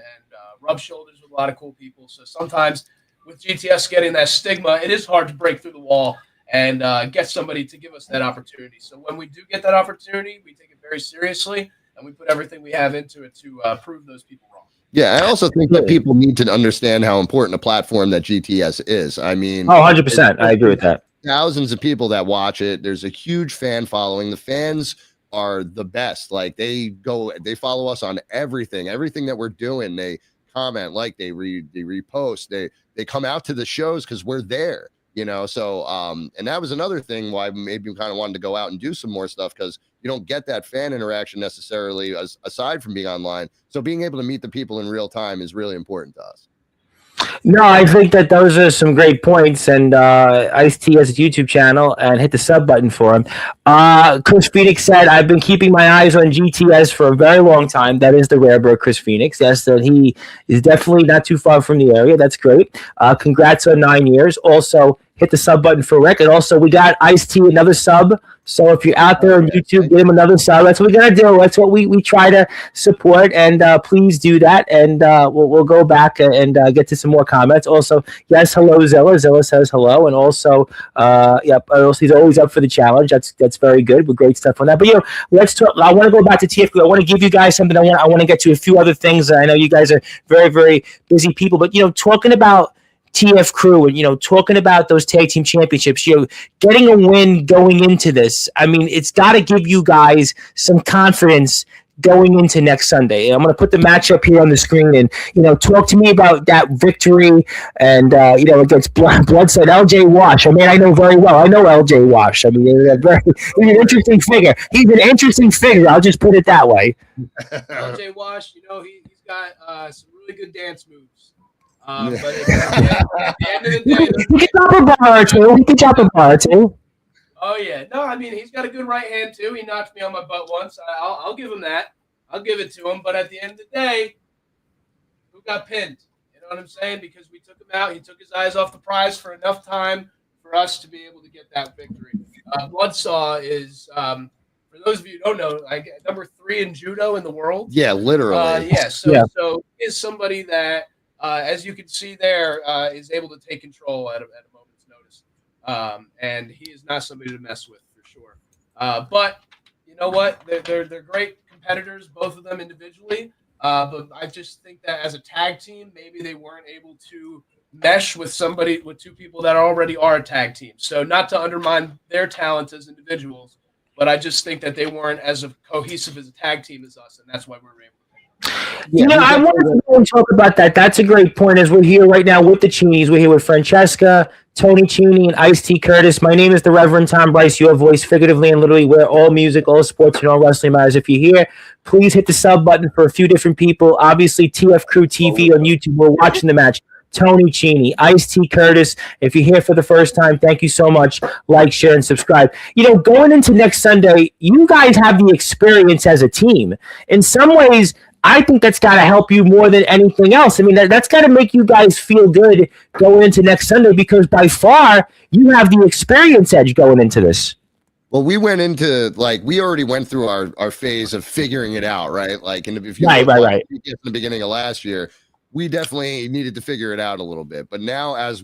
Speaker 3: rub shoulders with a lot of cool people. So sometimes with GTS getting that stigma, it is hard to break through the wall and get somebody to give us that opportunity. So when we do get that opportunity, we take it very seriously and we put everything we have into it to prove those people wrong.
Speaker 4: Yeah, I also think that people need to understand how important a platform that GTS is. I mean,
Speaker 1: 100%. I agree with that.
Speaker 4: Thousands of people that watch it. There's a huge fan following. The fans are the best. Like, they follow us on everything that we're doing. They comment, like, they repost, they come out to the shows because we're there, you know. So and that was another thing why maybe we kind of wanted to go out and do some more stuff, because you don't get that fan interaction necessarily aside from being online. So being able to meet the people in real time is really important to us.
Speaker 1: No, I think that those are some great points, and Ice-T has a YouTube channel, and hit the sub button for him. Chris Phoenix said, I've been keeping my eyes on GTS for a very long time. That is the rare bird, Chris Phoenix. Yes, that he is definitely not too far from the area. That's great. Congrats on 9 years. Also, hit the sub button for Rick. And also, we got Ice-T, another sub. So if you're out there on YouTube, give him another sub. That's what we got to do. That's what we try to support. And please do that. And we'll go back and get to some more comments. Also, yes, hello, Zilla. Zilla says hello. And also, he's always up for the challenge. That's very good. With great stuff on that. But, let's talk. I want to go back to TFQ. I want to give you guys something. I want to get to a few other things. I know you guys are very, very busy people. But, talking about TF Crew and talking about those tag team championships, getting a win going into this, I mean, it's got to give you guys some confidence going into next Sunday. I'm going to put the matchup here on the screen, and talk to me about that victory and against Bloodset, LJ Wash. I mean, I know very well. I know LJ Wash. I mean, he's an interesting figure. He's an interesting figure. I'll just put it that way.
Speaker 3: LJ Wash, he's got some really good dance moves. But at the end of the day,
Speaker 1: he can drop a bar or two.
Speaker 3: Oh yeah, no, I mean, he's got a good right hand too. He knocked me on my butt once. I'll give him that. I'll give it to him. But at the end of the day, who got pinned? You know what I'm saying? Because we took him out. He took his eyes off the prize for enough time for us to be able to get that victory. Bloodsaw is, for those of you who don't know, number 3 in judo in the world.
Speaker 4: Yeah, literally.
Speaker 3: So is somebody that, as you can see there, is able to take control at a moment's notice. and he is not somebody to mess with for sure. But you know what? They're great competitors, both of them individually. But I just think that as a tag team, maybe they weren't able to mesh with two people that already are a tag team. So not to undermine their talents as individuals, but I just think that they weren't as cohesive as a tag team as us, and that's why we were able to.
Speaker 1: I wanted to go and talk about that. That's a great point. As we're here right now with the Chinis, we're here with Francesca, Tony Chini, and Ice T Curtis. My name is the Reverend Tom Bryce, your voice, figuratively and literally, where all music, all sports, and all wrestling matters. If you're here, please hit the sub button for a few different people. Obviously, TF Crew TV on YouTube. We're watching the match. Tony Chini, Ice T Curtis. If you're here for the first time, thank you so much. Like, share, and subscribe. Going into next Sunday, you guys have the experience as a team. In some ways, I think that's got to help you more than anything else. I mean, that's got to make you guys feel good going into next Sunday because by far you have the experience edge going into this.
Speaker 4: Well, we went into we already went through our phase of figuring it out, right? If you
Speaker 1: right.
Speaker 4: In the beginning of last year, we definitely needed to figure it out a little bit. But now, as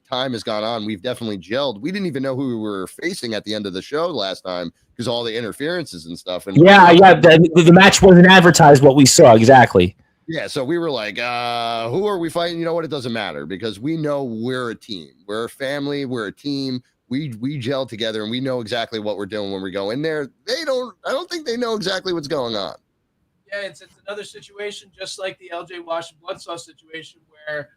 Speaker 4: time has gone on, we've definitely gelled. We didn't even know who we were facing at the end of the show last time because all the interferences and stuff. And
Speaker 1: the match wasn't advertised. What we saw exactly.
Speaker 4: Yeah, so we were like, who are we fighting? You know what? It doesn't matter because we know we're a team. We're a family. We're a team. We gel together and we know exactly what we're doing when we go in there. I don't think they know exactly what's going on.
Speaker 3: Yeah, it's another situation just like the LJ Wash and Bloodsaw situation where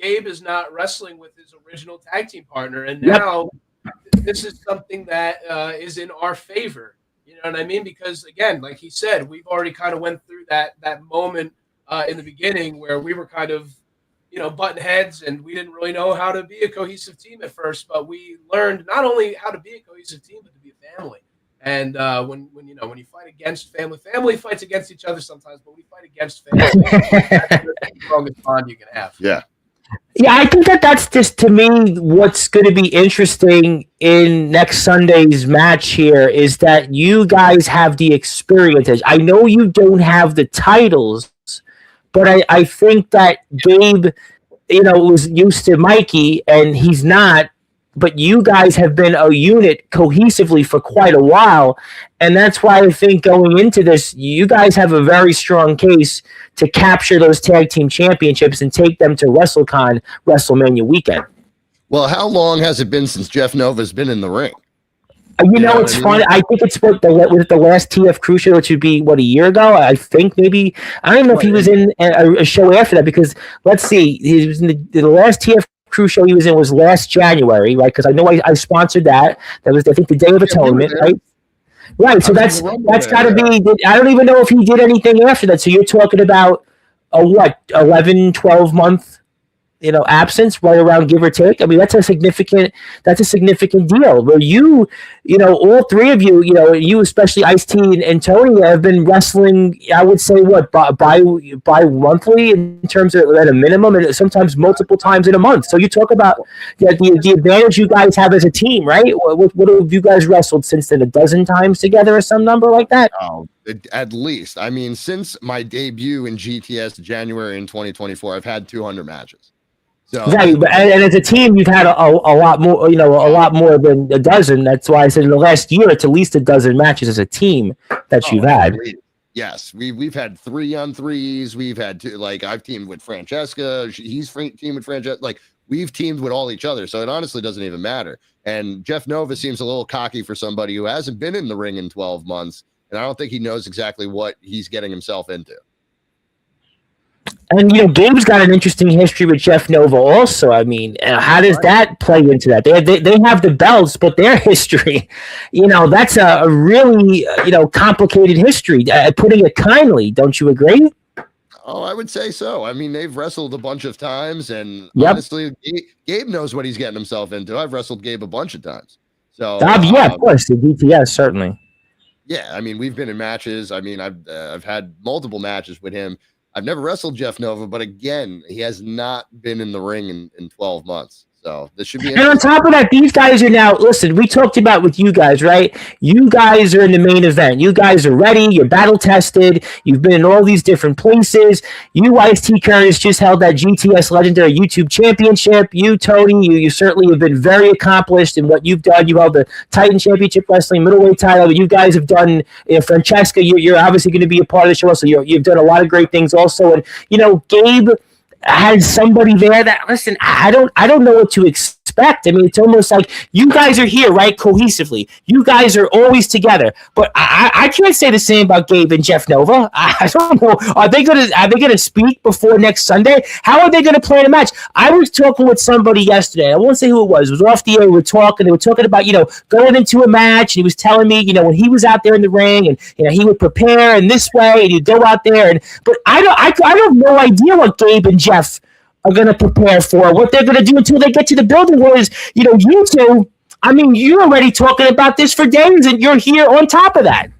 Speaker 3: Gabe is not wrestling with his original tag team partner, and now this is something that is in our favor. You know what I mean? Because again, like he said, we've already kind of went through that moment in the beginning where we were kind of button heads and we didn't really know how to be a cohesive team at first, but we learned not only how to be a cohesive team but to be a family. And when you fight against family fights against each other sometimes, but when you fight against family, that's the strongest bond you can have.
Speaker 1: Yeah, I think that's just, to me, what's going to be interesting in next Sunday's match here is that you guys have the experiences. I know you don't have the titles, but I think that Gabe, was used to Mikey, and he's not. But you guys have been a unit cohesively for quite a while. And that's why I think going into this, you guys have a very strong case to capture those tag team championships and take them to WrestleCon WrestleMania weekend.
Speaker 4: Well, how long has it been since Jeff Nova's been in the ring?
Speaker 1: It's funny. I think it's was it the last TF Crew show, which would be, a year ago? I think maybe. I don't know if he was in a show after that because, let's see, he was in the last TF Crew show he was in was last January, right? Because I know I sponsored that. That was, I think, the Day of Atonement, right? Right. So that's got to be. I don't even know if he did anything after that. So you're talking about a 11, 12 month, absence, right around, give or take. I mean, that's a significant deal. Where all three of you, you especially Ice-T and Tony have been wrestling. I would say bi-monthly in terms of at a minimum, and sometimes multiple times in a month. So you talk about the advantage you guys have as a team, right? What have you guys wrestled since then? 12 times together, or some number like that?
Speaker 4: Oh, at least. I mean, since my debut in GTS January in 2024, I've had 200 matches. So,
Speaker 1: exactly, and as a team, you've had a lot more, a lot more than a dozen. That's why I said in the last year, it's at least 12 matches as a team that you've had.
Speaker 4: Yes, we've had 3-on-3s. We've had two. I've teamed with Francesca. He's teamed with Francesca. We've teamed with all each other. So it honestly doesn't even matter. And Jeff Nova seems a little cocky for somebody who hasn't been in the ring in 12 months, and I don't think he knows exactly what he's getting himself into.
Speaker 1: And, Gabe's got an interesting history with Jeff Nova also. I mean, how does that play into that? They have the belts, but their history, that's a really, complicated history, putting it kindly. Don't you agree?
Speaker 4: Oh, I would say so. I mean, they've wrestled a bunch of times, and honestly, Gabe knows what he's getting himself into. I've wrestled Gabe a bunch of times. So,
Speaker 1: of course, the DTS, certainly.
Speaker 4: Yeah, I mean, we've been in matches. I mean, I've had multiple matches with him. I've never wrestled Jeff Nova, but again, he has not been in the ring in 12 months. So this should be
Speaker 1: And on
Speaker 4: interesting.
Speaker 1: top of that, these guys are now, listen, we talked about with you guys, right? You guys are in the main event. You guys are ready. You're battle tested. You've been in all these different places. You, Ice-T Curtis, just held that GTS Legendary YouTube Championship. You, Tony, you certainly have been very accomplished in what you've done. You held the Titan Championship Wrestling middleweight title. You guys have done, Francesca, you're obviously going to be a part of the show. So you've done a lot of great things also. And, Gabe has somebody there that, listen, I don't know what to expect. I mean, it's almost like you guys are here, right, cohesively. You guys are always together. But I can't say the same about Gabe and Jeff Nova. I don't know. Are they gonna speak before next Sunday? How are they gonna plan a match? I was talking with somebody yesterday. I won't say who it was. It was off the air. We were talking. They were talking about going into a match. And he was telling me when he was out there in the ring and he would prepare in this way and he'd go out there but I have no idea what Gabe and Jeff are going to prepare for, what they're going to do until they get to the building. Whereas, you two, I mean, you're already talking about this for days, and you're here on top of that.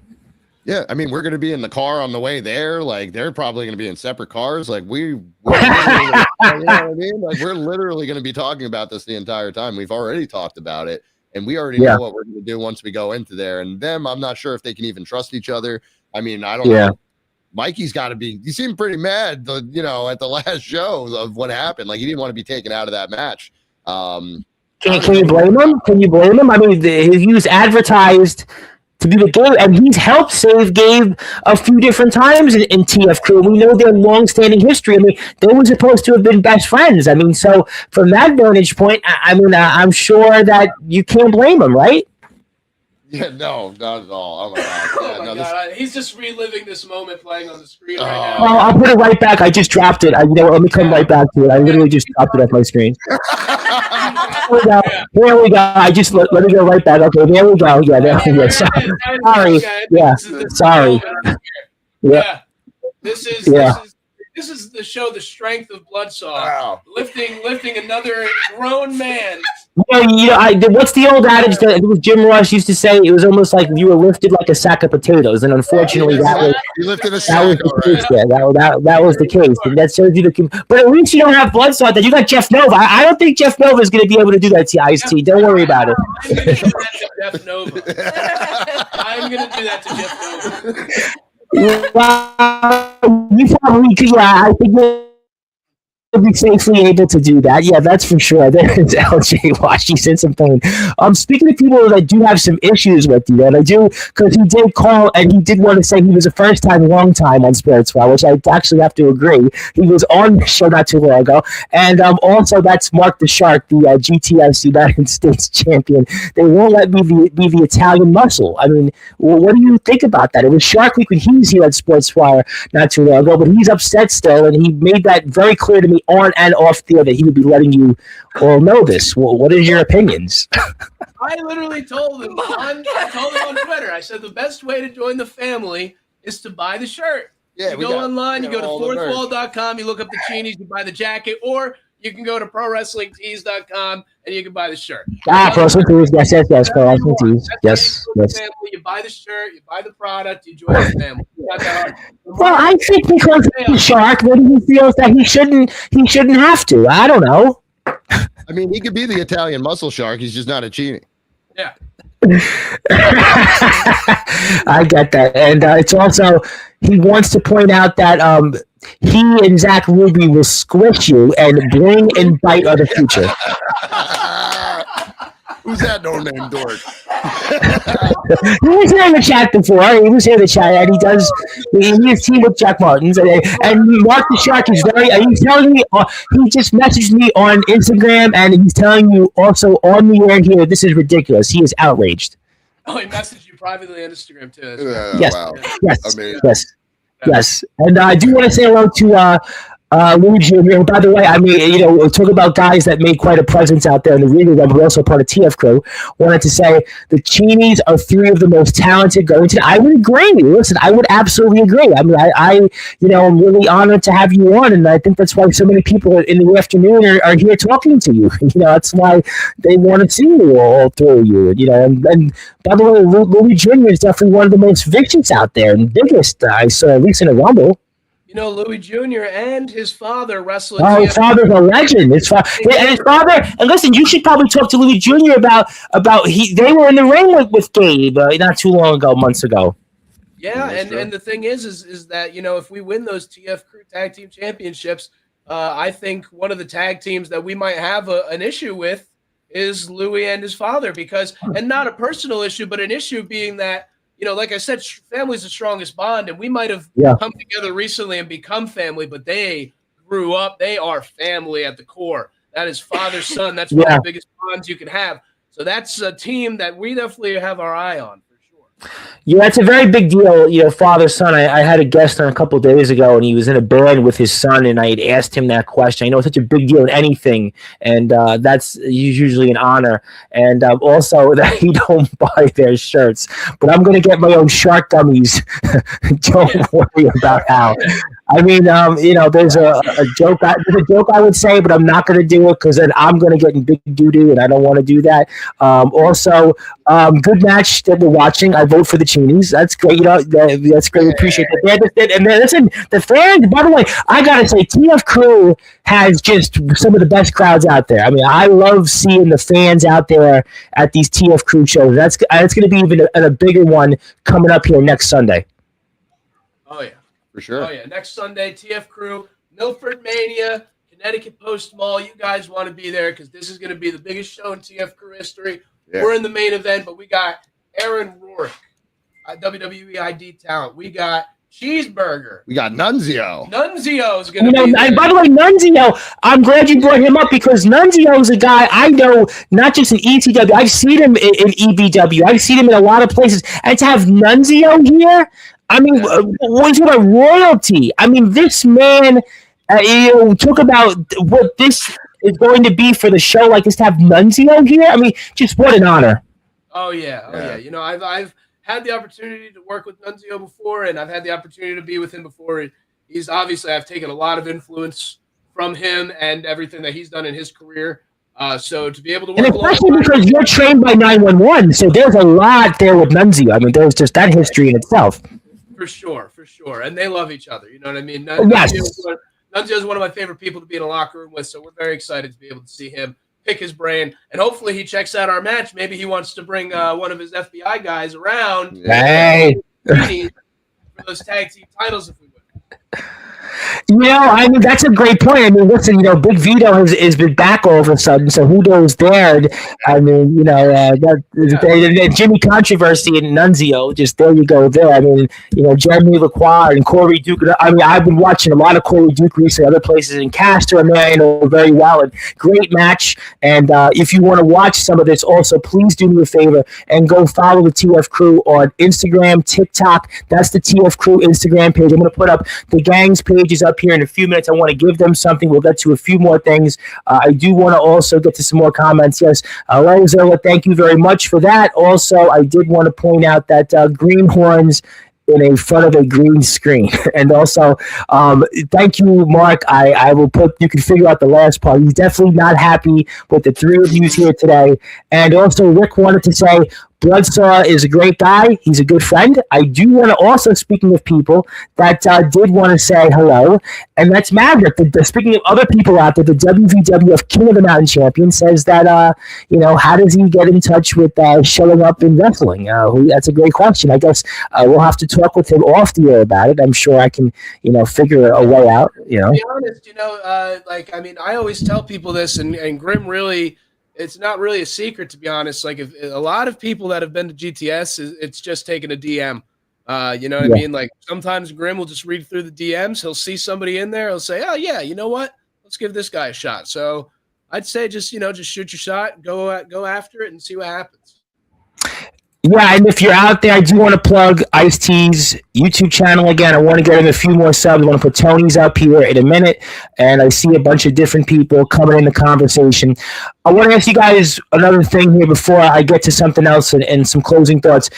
Speaker 4: Yeah, I mean, we're going to be in the car on the way there. Like, they're probably going to be in separate cars. Like, we're literally, you know what I mean? Like, we're literally going to be talking about this the entire time. We've already talked about it, and we already know what we're going to do once we go into there. And them, I'm not sure if they can even trust each other. I mean, I don't know. Mikey's got to be. He seemed pretty mad, at the last show of what happened. Like, he didn't want to be taken out of that match.
Speaker 1: Can you blame him? Can you blame him? I mean, he was advertised to be with Gabe, and he's helped save Gabe a few different times in TF Crew. We know their long-standing history. I mean, they were supposed to have been best friends. I mean, so from that vantage point, I'm sure that you can't blame him, right?
Speaker 4: Yeah, no, not at all. Oh my god! Yeah,
Speaker 3: Oh my god! He's just reliving this moment playing on the screen right now.
Speaker 1: Well, I'll put it right back. I just dropped it. Let me come right back to it. I literally just dropped it off my screen. There we go. I just let me go right back. Okay, there we go. Yeah, there we go. Sorry. Yeah, sorry.
Speaker 3: Yeah. This is the show, The Strength of Bloodsaw.
Speaker 4: Wow.
Speaker 3: Lifting another grown man.
Speaker 1: What's the old adage that Jim Ross used to say? It was almost like you were lifted like a sack of potatoes, and unfortunately,
Speaker 4: you lifted a sack.
Speaker 1: That was the case, and that shows you But at least you don't have Bloodsaw. That you got Jeff Nova. I don't think Jeff Nova is going to be able to do that to Ice-T. Don't worry about it.
Speaker 3: I'm going to do that to Jeff Nova.
Speaker 1: Well, you probably could. Yeah, I think you'll be safely able to do that. Yeah, that's for sure. There's LJ Wash. He's in some pain. Speaking of people that do have some issues with you, and I do, because he did call and he did want to say he was a first time, long time on Sportzwire, which I actually have to agree. He was on the show not too long ago. And also, that's Mark the Shark, the GTS United States champion. They won't let me be the Italian muscle. I mean, what do you think about that? It was Shark Week when he was here at Sportswire not too long ago, but he's upset still, and he made that very clear to me on and off the air that he would be letting you all know this. Well, what is your opinions?
Speaker 3: I literally told him on Twitter. I said the best way to join the family is to buy the shirt.
Speaker 4: Yeah,
Speaker 3: you go online, you go to fourthwall.com, you look up the Chinis, you buy the jacket, or you can go to prowrestlingtees.com and you can buy the shirt.
Speaker 1: Pro Wrestling Tees. Yes. Pro Wrestling Tees. Yes.
Speaker 3: You buy the shirt, you buy the product, you join the family.
Speaker 1: Well, I think because he's a Shark, maybe he feels that he shouldn't have to. I don't know.
Speaker 4: I mean, he could be the Italian muscle shark. He's just not a Chini.
Speaker 3: Yeah.
Speaker 1: I get that. And it's also, he wants to point out that he and Zach Ruby will squish you and bring and bite of the future.
Speaker 4: Who's that no-name dork?
Speaker 1: He was here in the chat before. He was here in the chat, and he's team with Jack Martins. And Mark the Shark is he's telling me, he just messaged me on Instagram, and he's telling you also on the air here, this is ridiculous. He is outraged.
Speaker 3: Oh, he messaged you privately on Instagram, too.
Speaker 1: Yes.
Speaker 4: Wow.
Speaker 1: Yes. Yes. And I do want to say hello to Louis Jr. By the way, I mean, talk about guys that made quite a presence out there in the Regal Run, but also part of TF Crew. Wanted to say the Chinis are three of the most talented going to. I would agree. Listen, I would absolutely agree. I mean, I'm really honored to have you on, and I think that's why so many people in the afternoon are here talking to you. That's why they want to see you all through you. And by the way, Louis Jr. is definitely one of the most vicious out there and biggest I saw, at least in a Rumble.
Speaker 3: You know, Louis Jr. and his father wrestled.
Speaker 1: Oh, his father's a legend. His father, and listen, you should probably talk to Louis Jr. about they were in the ring with Gabe not too long ago, months ago.
Speaker 3: Yeah, and the thing is that, you know, if we win those TF Crew Tag Team Championships, I think one of the tag teams that we might have an issue with is Louis and his father, and not a personal issue, but an issue being that, you know, like I said, family's the strongest bond, and we might have come together recently and become family, but they grew up. They are family at the core. That is father, son. That's one of the biggest bonds you can have. So that's a team that we definitely have our eye on.
Speaker 1: Yeah, it's a very big deal, you know, father son. I had a guest on a couple of days ago, and he was in a band with his son, and I had asked him that question. I know it's such a big deal in anything, and that's usually an honor. And also that you don't buy their shirts, but I'm going to get my own shark gummies. Don't worry about how. I mean, you know, there's a joke. There's a joke I would say, but I'm not going to do it because then I'm going to get in big doo-doo, and I don't want to do that. Also, good match that we're watching. I vote for the Chinis. That's great. You know, that's great. We appreciate that. And listen, the fans. By the way, I gotta say, TF Crew has just some of the best crowds out there. I mean, I love seeing the fans out there at these TF Crew shows. That's going to be even a bigger one coming up here next Sunday.
Speaker 3: Oh yeah.
Speaker 4: For sure.
Speaker 3: Oh, yeah. Next Sunday, TF Crew, Milford Mania, Connecticut Post Mall. You guys want to be there because this is going to be the biggest show in TF Crew history. Yeah. We're in the main event, but we got Aaron Rourke, WWE ID talent. We got Cheeseburger.
Speaker 4: We got Nunzio.
Speaker 3: Nunzio's going to be there.
Speaker 1: And by the way, Nunzio, I'm glad you brought him up because Nunzio is a guy I know, not just in ECW. I've seen him in EBW. I've seen him in a lot of places. And to have Nunzio here, I mean, was it a royalty? I mean, this man, you know, talk about what this is going to be for the show like this to have Nunzio here. I mean, just what an honor.
Speaker 3: Oh yeah. You know, I've had the opportunity to work with Nunzio before, and I've had the opportunity to be with him before. He's obviously, I've taken a lot of influence from him and everything that he's done in his career. So to be able to work,
Speaker 1: and especially because you're trained by 911, so there's a lot there with Nunzio. I mean, there's just that history in itself.
Speaker 3: For sure. And they love each other. You know what I mean?
Speaker 1: Yes.
Speaker 3: Nunzio is one of my favorite people to be in a locker room with, so we're very excited to be able to see him, pick his brain, and hopefully he checks out our match. Maybe he wants to bring one of his FBI guys around.
Speaker 1: Hey.
Speaker 3: For those tag team titles if we win.
Speaker 1: You know, I mean, that's a great point. I mean, listen, you know, Big Vito has been back all of a sudden, so who knows there? I mean, you know, Jimmy Controversy and Nunzio, just there you go there. I mean, you know, Jeremy Lacroix and Corey Duke. I mean, I've been watching a lot of Corey Duke recently, other places in Castor. I mean, I know very well. And great match. And if you want to watch some of this also, please do me a favor and go follow the TF Crew on Instagram, TikTok. That's the TF Crew Instagram page. I'm going to put up the gang's pages up here in a few minutes. I want to give them something. We'll get to a few more things. I do want to also get to some more comments. Yes, Lozola, thank you very much for that. Also, I did want to point out that Greenhorns in front of a green screen. And also, thank you, Mark. I will put, you can figure out the last part. He's definitely not happy with the three of you here today. And also, Rick wanted to say, Bloodsaw is a great guy. He's a good friend. I do want to also, speaking of people that did want to say hello, and that's Maverick. Speaking of other people out there, the WVWF King of the Mountain Champion says that, you know, how does he get in touch with showing up in wrestling? That's a great question. I guess we'll have to talk with him off the air about it. I'm sure I can, you know, figure a way out, you know.
Speaker 3: To be honest, you know, like, I mean, I always tell people this, and Grim really, it's not really a secret, to be honest. Like, if a lot of people that have been to GTS, it's just taking a DM. You know what I mean? Like, sometimes Grim will just read through the DMs. He'll see somebody in there. He'll say, oh, yeah, you know what? Let's give this guy a shot. So I'd say just, you know, just shoot your shot, go after it and see what happens.
Speaker 1: Yeah, and if you're out there, I do want to plug Ice-T's YouTube channel again. I want to get him a few more subs. I want to put Tony's up here in a minute, and I see a bunch of different people coming in the conversation. I want to ask you guys another thing here before I get to something else and some closing thoughts.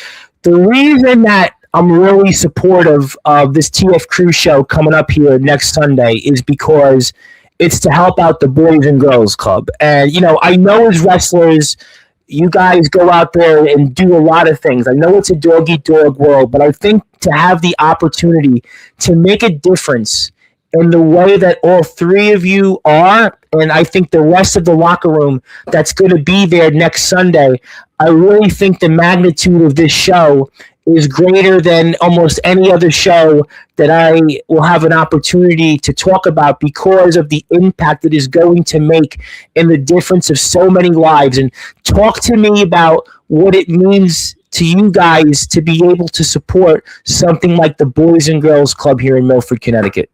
Speaker 1: The reason that I'm really supportive of this TF Crew show coming up here next Sunday is because it's to help out the Boys and Girls Club. And, you know, I know as wrestlers, you guys go out there and do a lot of things. I know it's a dog-eat-dog world, but I think to have the opportunity to make a difference in the way that all three of you are, and I think the rest of the locker room that's going to be there next Sunday, I really think the magnitude of this show is greater than almost any other show that I will have an opportunity to talk about because of the impact it is going to make in the difference of so many lives. And talk to me about what it means to you guys to be able to support something like the Boys and Girls Club here in Milford, Connecticut.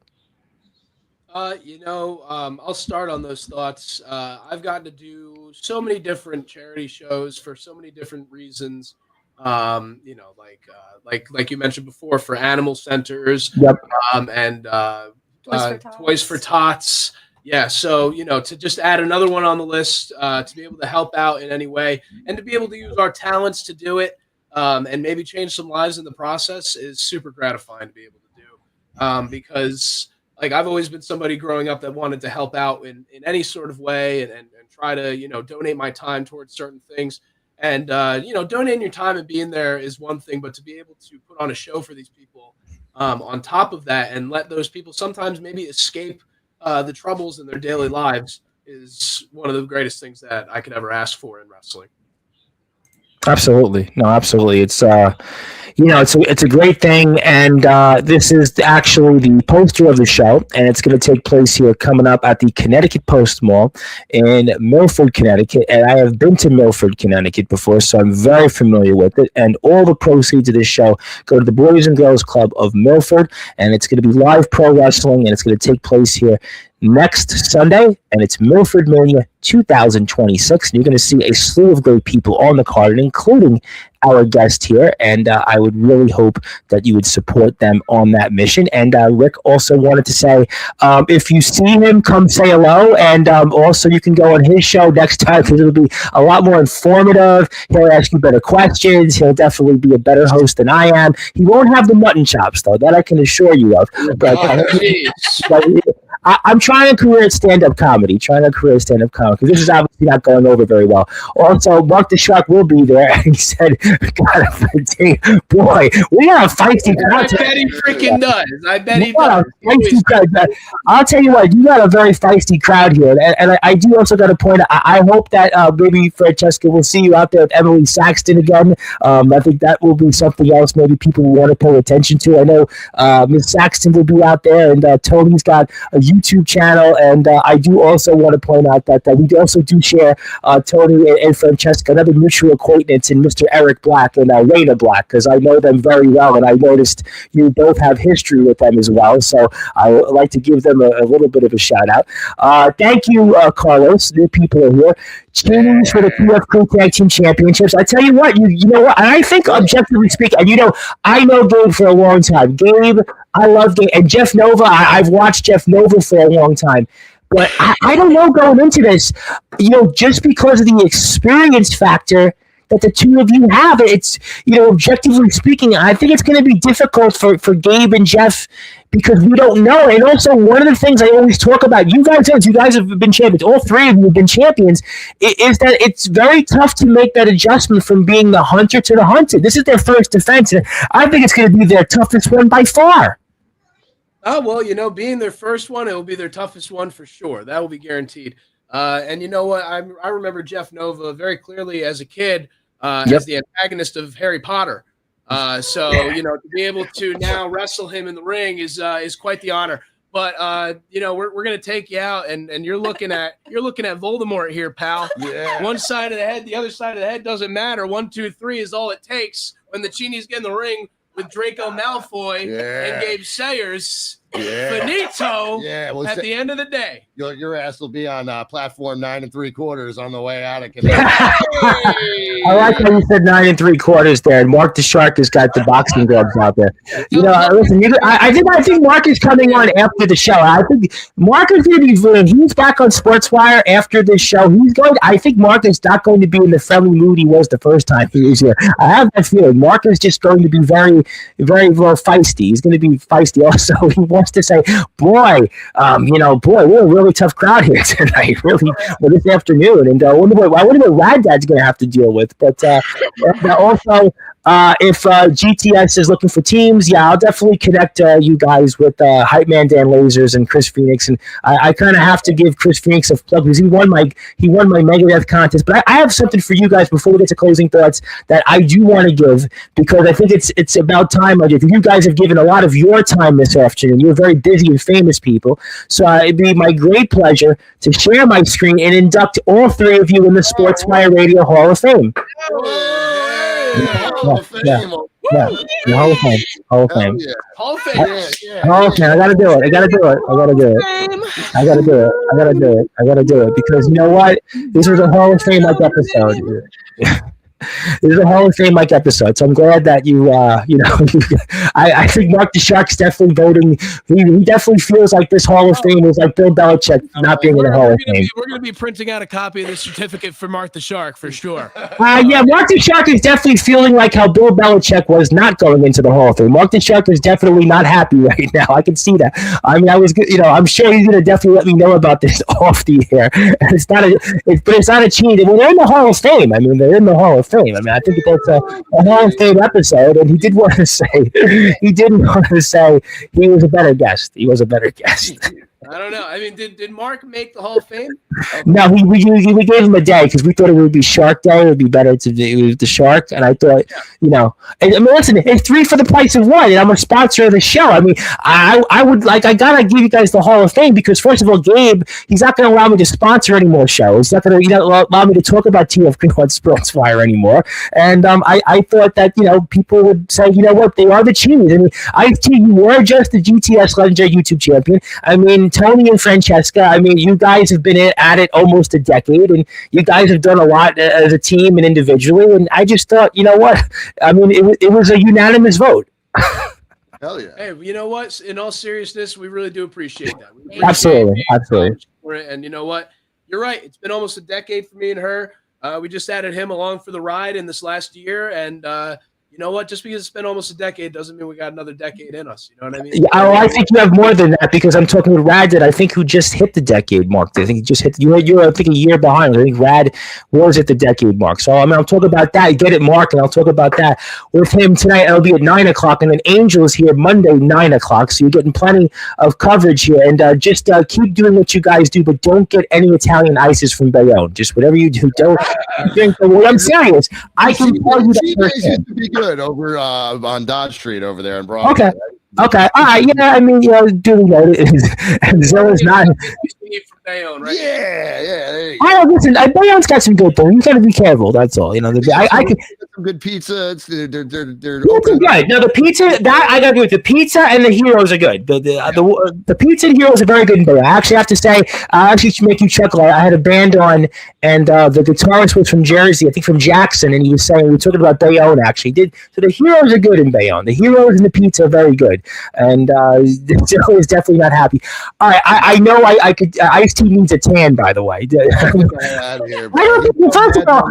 Speaker 3: I'll start on those thoughts. I've gotten to do so many different charity shows for so many different reasons. Like you mentioned before, for animal centers,
Speaker 1: Yep.
Speaker 3: And Toys for Tots. Yeah, so to just add another one on the list, to be able to help out in any way, and to be able to use our talents to do it, and maybe change some lives in the process is super gratifying to be able to do. Because like I've always been somebody growing up that wanted to help out in any sort of way and try to donate my time towards certain things. And, donating your time and being there is one thing, but to be able to put on a show for these people on top of that and let those people sometimes maybe escape the troubles in their daily lives is one of the greatest things that I could ever ask for in wrestling.
Speaker 1: Absolutely. No, absolutely. It's it's a great thing, and this is actually the poster of the show, and it's going to take place here coming up at the Connecticut Post Mall in Milford, Connecticut. And I have been to Milford, Connecticut before, so I'm very familiar with it. And all the proceeds of this show go to the Boys and Girls Club of Milford, and it's going to be live pro wrestling, and it's going to take place here next Sunday, and it's Milford Mania 2026. And you're going to see a slew of great people on the card, including our guest here, and I would really hope that you would support them on that mission. And Rick also wanted to say, if you see him, come say hello, and also you can go on his show next time because it'll be a lot more informative. He'll ask you better questions. He'll definitely be a better host than I am. He won't have the mutton chops, though, that I can assure you of. But, I'm trying a career at stand-up comedy, because this is obviously not going over very well. Also, Mark the Shark will be there, and he said, boy, we got a feisty crowd.
Speaker 3: I bet he freaking does. I bet he
Speaker 1: does. I'll tell you what, you got a very feisty crowd here, and I do also got to point out, I hope that maybe Francesca will see you out there with Emily Saxton again. I think that will be something else maybe people will want to pay attention to. I know Ms. Saxton will be out there, and Tony's got a YouTube channel, and I do also want to point out that we also do share Tony and Francesca, another mutual acquaintance in Mr. Eric Black and Raina Black, because I know them very well, and I noticed you both have history with them as well, so I would like to give them a little bit of a shout out. Thank you, Carlos. New people are here. Chini for the PF Tag Team Championships. I tell you what, you know what, and I think objectively speaking, and I know Gabe for a long time. Gabe, I love Gabe, and Jeff Nova. I've watched Jeff Nova for a long time, but I don't know going into this, just because of the experience factor that the two of you have. It's, objectively speaking, I think it's going to be difficult for Gabe and Jeff because we don't know. And also, one of the things I always talk about, you guys have been champions, all three of you have been champions, is that it's very tough to make that adjustment from being the hunter to the hunted. This is their first defense, and I think it's going to be their toughest one by far.
Speaker 3: Oh, well, being their first one, it will be their toughest one for sure. That will be guaranteed. And you know what? I remember Jeff Nova very clearly as a kid, as the antagonist of Harry Potter. So to be able to now wrestle him in the ring is quite the honor. But we're gonna take you out, and you're looking at Voldemort here, pal.
Speaker 4: Yeah.
Speaker 3: One side of the head, the other side of the head doesn't matter. 1, 2, 3 is all it takes when the Chini's get in the ring with Draco Malfoy and Gabe Sayers. Finito at the end of the day.
Speaker 4: Your ass will be on platform 9 3/4 on the way out of Connecticut.
Speaker 1: I like how you said 9 3/4 there. And Mark the Shark has got the boxing gloves out there. Listen, I think Mark is coming on after the show. I think Mark is going to be doing. He's back on Sportswire after this show. I think Mark is not going to be in the friendly mood he was the first time he was here. I have that feeling. Mark is just going to be very, very feisty. He's going to be feisty also. He wants to say, boy, we're really really tough crowd here tonight, really, well, this afternoon. And I wonder what Rad Dad's going to have to deal with. But also, if GTS is looking for teams, yeah, I'll definitely connect you guys with Hype Man Dan Lasers and Chris Phoenix. And I kind of have to give Chris Phoenix a plug because he won my Megadeth contest. But I have something for you guys before we get to closing thoughts that I do want to give, because I think it's about time. Like, if you guys have given a lot of your time this afternoon, you're very busy and famous people. So it'd be my great pleasure to share my screen and induct all three of you in the Sportswire Radio Hall of Fame.
Speaker 4: Hall of Fame.
Speaker 1: Yeah. The Hall of Fame. Hall of Fame.
Speaker 4: Yeah.
Speaker 3: Hall of Fame.
Speaker 1: Hall of Fame. I gotta do it. I gotta do it because you know what? This was a Hall of Fame like episode. This is a Hall of Fame like episode, so I'm glad that I think Mark the Shark's definitely voting. He definitely feels like this Hall of Fame is like Bill Belichick not being in the Hall of Fame.
Speaker 3: We're going to be printing out a copy of this certificate for Mark the Shark for sure.
Speaker 1: Yeah, Mark the Shark is definitely feeling like how Bill Belichick was not going into the Hall of Fame. Mark the Shark is definitely not happy right now. I can see that. I mean, I'm sure he's going to definitely let me know about this off the air. But it's not a cheat. Well, they're in the Hall of Fame. I mean, they're in the Hall of Fame. I mean, I think that's a Hall of Fame episode, and he did want to say he was a better guest. He was a better guest.
Speaker 3: I don't know. I mean, did Mark make the Hall of Fame?
Speaker 1: No, we gave him a day because we thought it would be Shark Day. It would be better to do the Shark, and I thought, listen, it's 3 for the price of 1, and I'm a sponsor of the show. I mean, I would I gotta give you guys the Hall of Fame because first of all, Gabe, he's not gonna allow me to sponsor any more shows. He's not gonna allow me to talk about TFQ on Sportzwire anymore. And I thought that people would say, you know what, they are the Chini. I mean, you were just the GTS Legendary YouTube champion. I mean, Tony and Francesca, I mean, you guys have been at it almost a decade, and you guys have done a lot as a team and individually, and I just thought, you know what? I mean, it was a unanimous vote.
Speaker 4: Hell yeah.
Speaker 3: Hey, you know what? In all seriousness, we really do appreciate that.
Speaker 1: Absolutely.
Speaker 3: And you know what? You're right. It's been almost a decade for me and her. We just added him along for the ride in this last year, and you know what? Just because it's been almost a decade doesn't mean we got another decade in us. You know what I mean?
Speaker 1: Yeah, I think you have more than that because I'm talking with Rad, I think, who just hit the decade mark. I think he just hit. You're I think a year behind. I think Rad was at the decade mark. So I mean, I'll talk about that. Get it, Mark, and I'll talk about that with him tonight. It'll be at 9:00, and then Angel is here Monday 9:00. So you're getting plenty of coverage here, and just keep doing what you guys do, but don't get any Italian ices from Bayonne. Just whatever you do, don't drink. Well, I'm serious. I can tell you that
Speaker 4: used to be good over on Dodge Street over there in Broadway.
Speaker 1: Okay. Okay. All right. Yeah. I mean, duly noted. And Zilla's not.
Speaker 3: From Bayonne, right?
Speaker 4: Yeah. There you go.
Speaker 1: I listen. Bayonne's got some good things. You got to be careful. That's all. I can.
Speaker 4: Some good pizza. They're
Speaker 1: Pizza's good. No, the pizza that I gotta do with the pizza and the heroes are good. The pizza and heroes are very good in Bayonne. I actually have to say, actually to make you chuckle, I had a band on, and the guitarist was from Jersey, I think from Jackson, and he was saying we were talking about Bayonne. Actually, so the heroes are good in Bayonne. The heroes and the pizza are very good, and Zilla is definitely not happy. All right, I know I could. Ice-T needs a tan, by the way. First of all,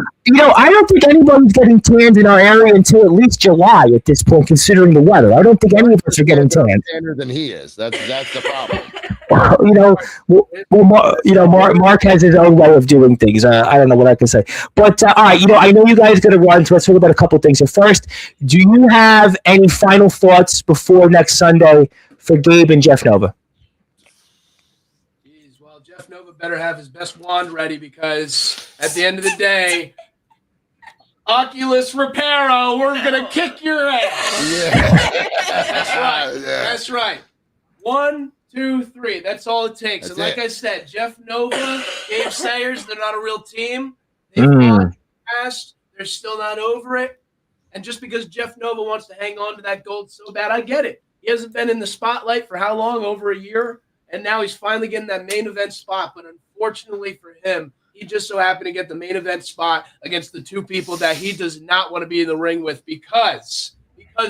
Speaker 1: I don't think anybody's getting tans in our area until at least July at this point, considering the weather. I don't think any of us are getting tans.
Speaker 4: Tanner than he is. That's the problem.
Speaker 1: Mark has his own way of doing things. I don't know what I can say. But, all right, I know you guys are going to run, so let's talk about a couple of things. So first, do you have any final thoughts before next Sunday for Gabe and Jeff Nova?
Speaker 3: Well, Jeff Nova better have his best wand ready because at the end of the day, Oculus Reparo, we're going to kick your ass.
Speaker 4: Yeah.
Speaker 3: That's right. Yeah. That's right. 1, 2, 3. That's all it takes.
Speaker 4: That's
Speaker 3: and like
Speaker 4: it.
Speaker 3: I said, Jeff Nova, Gabe Sayers, they're not a real team. They've passed. They're still not over it. And just because Jeff Nova wants to hang on to that gold so bad, I get it. He hasn't been in the spotlight for how long? Over a year. And now he's finally getting that main event spot. But unfortunately for him, he just so happened to get the main event spot against the two people that he does not want to be in the ring with because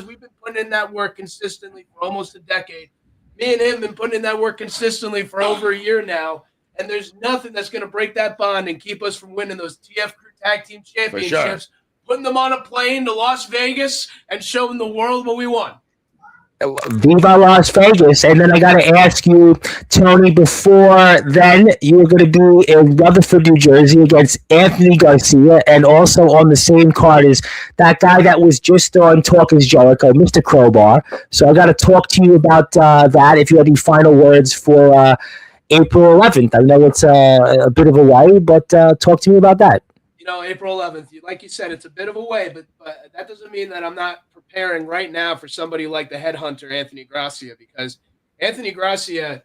Speaker 3: we've been putting in that work consistently for almost a decade. Me and him have been putting in that work consistently for over a year now. And there's nothing that's going to break that bond and keep us from winning those TF Crew Tag Team Championships, putting them on a plane to Las Vegas and showing the world what we won.
Speaker 1: Viva Las Vegas. And then I got to ask you, Tony, before then, you were going to be in Rutherford, New Jersey against Anthony Garcia, and also on the same card as that guy that was just on Talk is Jericho, Mr. Crowbar. So I got to talk to you about that, if you have any final words for April 11th. I know it's a bit of a way, but talk to me about that.
Speaker 3: April 11th, like you said, it's a bit of a way, but that doesn't mean that I'm not preparing right now for somebody like the headhunter, Anthony Gracia, because Anthony Gracia,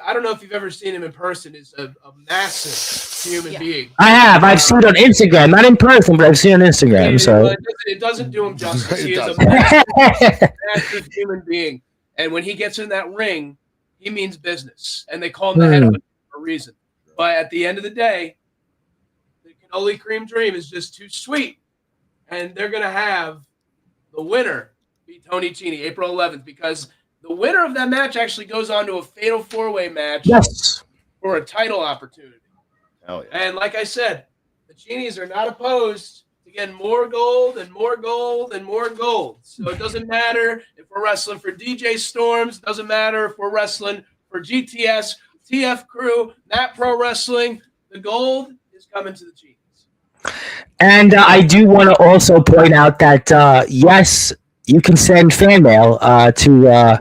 Speaker 3: I don't know if you've ever seen him in person, is a massive human being.
Speaker 1: I have. I've seen it on Instagram, not in person, but I've seen it on Instagram. So
Speaker 3: it doesn't do him justice. He is a massive human being, and when he gets in that ring, he means business, and they call him the headhunter for a reason. But at the end of the day, Cannoli Cream Dream is just too sweet, and they're going to have the winner be Tony Chini, April 11th, because the winner of that match actually goes on to a fatal four-way match for a title opportunity.
Speaker 4: Hell yeah.
Speaker 3: And like I said, the Chinis are not opposed to getting more gold and more gold and more gold. So it doesn't matter if we're wrestling for DJ Storms, doesn't matter if we're wrestling for GTS, TF Crew, Nat Pro Wrestling, the gold is coming to the Chinis.
Speaker 1: And I do want to also point out that, yes, you can send fan mail to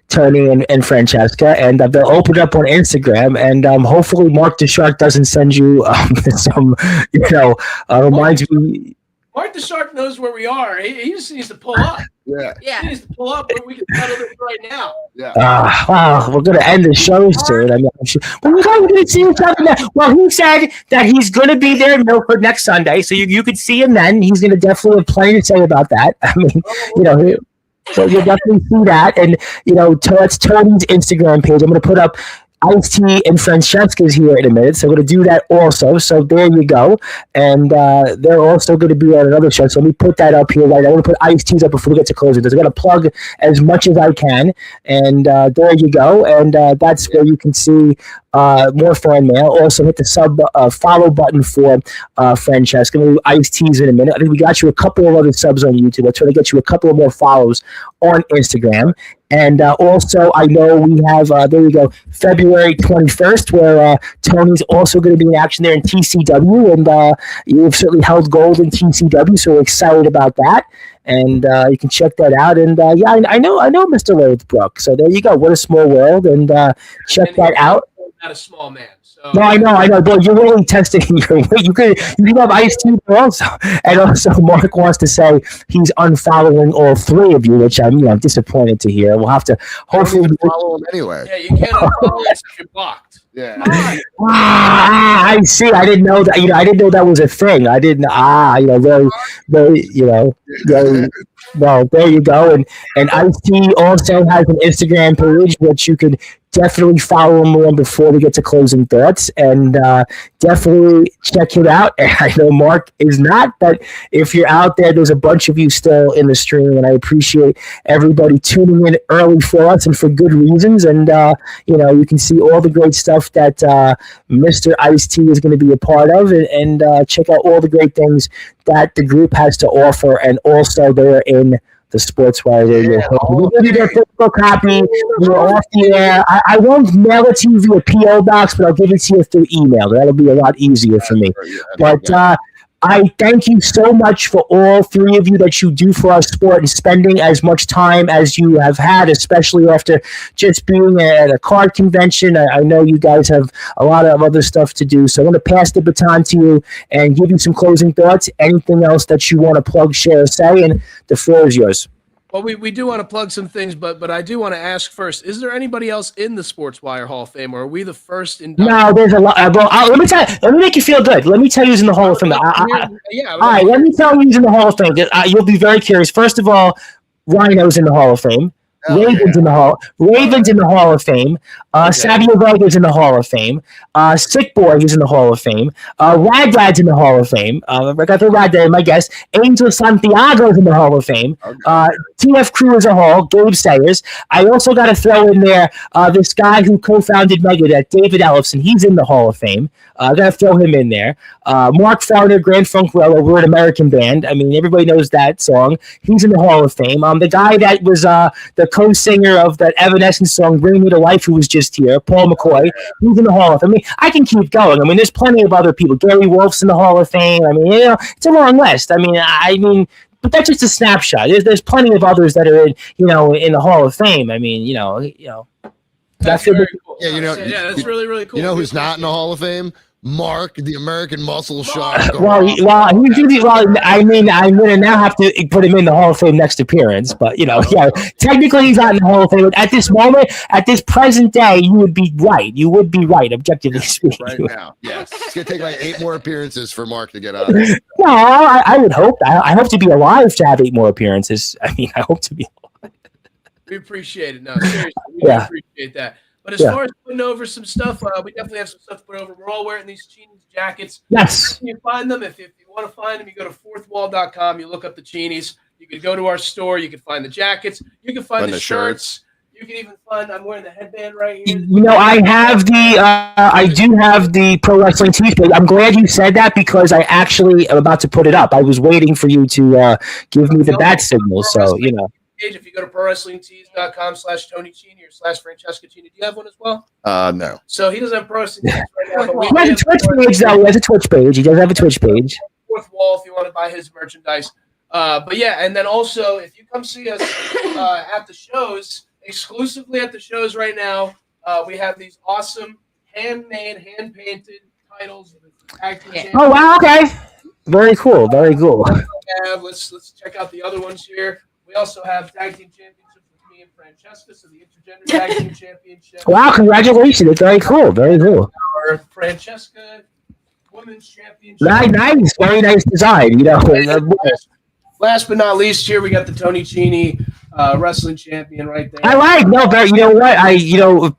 Speaker 1: Tony and Francesca, and they'll open it up on Instagram, and hopefully Mark the Shark doesn't send you some, reminds me.
Speaker 3: Mark the Shark knows where we are. He just needs to pull up.
Speaker 2: Yeah.
Speaker 3: He needs to pull up where we can settle this right now.
Speaker 4: Yeah.
Speaker 1: Well, we're going to end the show soon. I mean, I'm sure. Well, you guys are going to see each other now. Well, he said that he's going to be there in Milford next Sunday, so you could see him then. He's going to definitely have plenty to say about that. I mean, so you'll definitely see that. And, that's Tony's Instagram page. I'm going to put up Ice-T and Francesca's here in a minute, so I'm going to do that also. So there you go. And they're also going to be on another show. So let me put that up here right now. I'm going to put Ice-T's up before we get to closing. So I'm going to plug as much as I can. And there you go. And that's where you can see more fan mail. Also hit the follow button for Francesca. We'll do Ice-T's in a minute. I think we got you a couple of other subs on YouTube. Let's try to get you a couple of more follows on Instagram. And also, I know we have, there we go, February 21st, where Tony's also going to be in action there in TCW. And you've certainly held gold in TCW, so we're excited about that. And you can check that out. And I know Mr. Lothbrook. So there you go. What a small world. And check that out.
Speaker 3: Not a small man. So.
Speaker 1: No, I know. Boy, you're really testing your weight. You can have Ice-T also. And also, Mark wants to say he's unfollowing all three of you, which I'm disappointed to hear. We'll have to hopefully
Speaker 4: follow him anyway.
Speaker 3: Yeah, you can't unfollow us if you're blocked.
Speaker 4: Yeah.
Speaker 1: I see. I didn't know that. I didn't know that was a thing. I didn't. Well, there you go. And Ice-T also has an Instagram page, which you can definitely follow him on before we get to closing thoughts, and definitely check him out. And I know Mark is not, but if you're out there, there's a bunch of you still in the stream, and I appreciate everybody tuning in early for us and for good reasons. And you can see all the great stuff that Mr. Ice-T is going to be a part of, and check out all the great things that the group has to offer, and also they're in the Sportzwire. We'll give you their physical copy. We're off the air. I won't mail it to you via P.O. Box, but I'll give it to you through email. That'll be a lot easier for me. But I thank you so much for all three of you that you do for our sport and spending as much time as you have had, especially after just being at a card convention. I know you guys have a lot of other stuff to do, so I'm going to pass the baton to you and give you some closing thoughts. Anything else that you want to plug, share, or say, and the floor is yours.
Speaker 3: Well, we do want to plug some things, but I do want to ask first: is there anybody else in the Sportswire Hall of Fame, or are we the first?
Speaker 1: No, there's a lot. Let me tell you. Let me make you feel good. Let me tell you who's in the Hall of Fame. All right, let me tell you who's in the Hall of Fame. You'll be very curious. First of all, Rhino's in the Hall of Fame. Ravens in the Hall of Fame. Savio Vega's in the Hall of Fame. Sick Boy is in the Hall of Fame. Rad Dad's in the Hall of Fame. I got the Rad Dad, my guess. Angel Santiago's in the Hall of Fame. TF Crew as a whole. Gabe Sayers. I also got to throw in there this guy who co-founded Megadeth, David Ellefson. He's in the Hall of Fame. I got to throw him in there. Mark Farner, Grand Funk Railroad. We're an American band. I mean, everybody knows that song. He's in the Hall of Fame. The guy that was the co-singer of that Evanescence song "Bring Me to Life," who was just here, Paul McCoy, who's in the Hall of Fame. I mean, I can keep going. I mean, there's plenty of other people. Gary Wolf's in the Hall of Fame. I mean, it's a long list. I mean, but that's just a snapshot. There's plenty of others that are in the Hall of Fame. I mean,
Speaker 3: That's very cool.
Speaker 4: Yeah,
Speaker 3: that's really, really cool.
Speaker 4: You know who's not in the Hall of Fame? Mark, the American Muscle Shark.
Speaker 1: Well, I mean, I'm going to now have to put him in the Hall of Fame next appearance. But, technically he's not in the Hall of Fame. At this moment, at this present day, you would be right. You would be right, objectively speaking.
Speaker 4: Right now, yes. It's going to take like 8 more appearances for Mark to get out of it.
Speaker 1: No, I would hope. I hope to be alive to have 8 more appearances. I mean, I hope to be alive.
Speaker 3: We appreciate it. No, seriously, we appreciate that. But as far as putting over some stuff, we definitely have some stuff to put over. We're all wearing these Chini's jackets.
Speaker 1: Yes.
Speaker 3: You find them. If you want to find them, you go to fourthwall.com. You look up the Chini's. You can go to our store. You can find the jackets. You can find the shirts. You can even find, I'm wearing the headband right here.
Speaker 1: I have I do have the Pro Wrestling Tees page. I'm glad you said that because I actually am about to put it up. I was waiting for you to give me the bat signal. So,
Speaker 3: If you go to prowrestlingtees.com/Tony Chini or /Francesca Chini, do you have one as well?
Speaker 4: No.
Speaker 3: So he doesn't have Pro Wrestling Tees right now. But
Speaker 1: he has a Twitch page, though. He has a Twitch page. He does have a Twitch page.
Speaker 3: Fourth Wall if you want to buy his merchandise. But yeah, and then also if you come see us at the shows, exclusively at the shows right now, we have these awesome handmade, hand-painted titles.
Speaker 1: Oh, wow. Okay. Very cool. Very cool.
Speaker 3: Let's check out the other ones here. We also have tag team championships with me and Francesca, so the intergender tag team championship.
Speaker 1: Wow, congratulations. It's very cool. Very cool.
Speaker 3: Our Francesca women's championship.
Speaker 1: Nice. Very nice design.
Speaker 3: Last but not least, here we got the Tony Chini wrestling champion right there.
Speaker 1: I like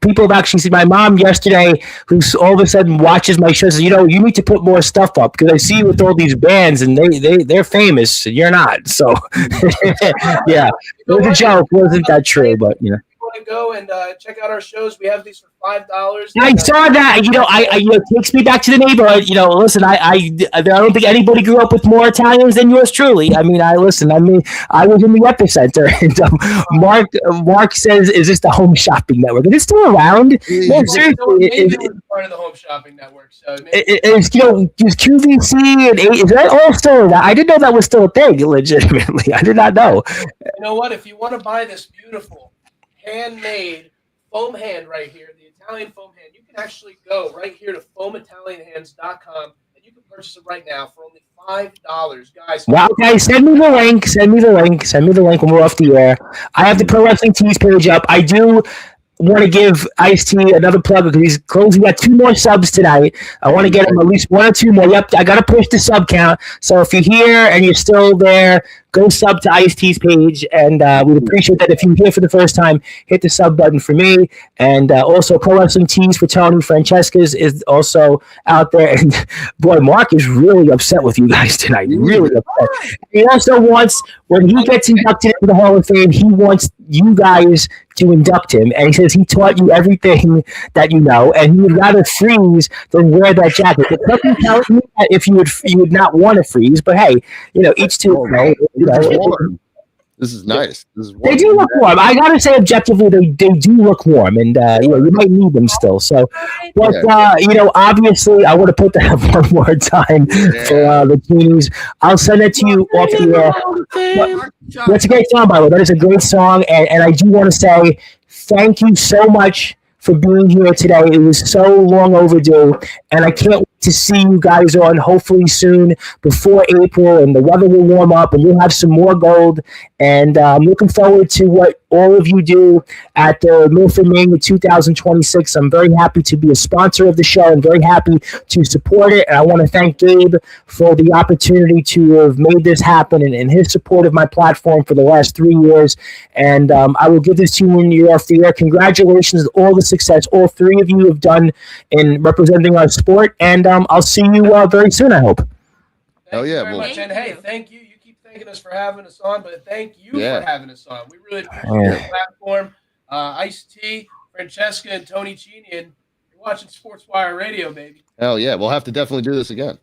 Speaker 1: people have actually seen my mom yesterday, who's all of a sudden watches my shows. You need to put more stuff up because I see you with all these bands and they're famous and you're not. So yeah, it was a joke. Wasn't that true? But
Speaker 3: Want to go and check out our shows? We have these for $5.
Speaker 1: I saw that. It takes me back to the neighborhood. Listen, I don't think anybody grew up with more Italians than yours truly. I mean, I was in the epicenter, and Mark says, "Is this the Home Shopping Network? Is it still around?" No, seriously,
Speaker 3: it's part of the Home Shopping Network. So
Speaker 1: is QVC and is that all still around? I didn't know that was still a thing. Legitimately, I did not know.
Speaker 3: You know what? If you want to buy this beautiful handmade foam hand right here, the Italian foam hand, you can actually go right here to foamitalianhands.com and you can purchase it right now for only $5, guys.
Speaker 1: Well, okay, send me the link when we're off the air. I have the Pro Wrestling Tees page up. I do want to give Ice-T another plug because he's closing. We got 2 more subs tonight. I want to get him at least 1 or 2 more. Yep, I got to push the sub count. So if you're here and you're still there, go sub to Ice-T's page, and we'd appreciate that. If you're here for the first time, hit the sub button for me. And also, Pro Wrestling Tees for Tony. Francesca's is also out there. And boy, Mark is really upset with you guys tonight. Really upset. He also wants, when he gets inducted into the Hall of Fame, he wants you guys to induct him. And he says he taught you everything that you know, and he would rather freeze than wear that jacket. But nothing tells me that if you would not want to freeze. But hey, each to
Speaker 4: This is nice.
Speaker 1: They do look warm. I gotta say, objectively, they do look warm, and you might need them still. So, but obviously, I would have put that up one more time for the Chinis. I'll send it to you off the air. That's a great song, by the way. That is a great song, and I do want to say thank you so much for being here today. It was so long overdue, and I can't wait to see you guys on hopefully soon before April, and the weather will warm up and we'll have some more gold. And I'm looking forward to what all of you do at the Milford Mania 2026. I'm very happy to be a sponsor of the show and very happy to support it. And I want to thank Gabe for the opportunity to have made this happen and his support of my platform for the last 3 years. And I will give this to you when you're off the air. Congratulations on all the success all 3 of you have done in representing our sport. And I'll see you very soon, I hope.
Speaker 4: Hell yeah.
Speaker 3: Very much. And hey, thank you. You keep thanking us for having us on, but thank you for having us on. We really appreciate the platform. Ice-T, Francesca, and Tony Chini, and you're watching Sportswire Radio, baby.
Speaker 4: Hell yeah. We'll have to definitely do this again.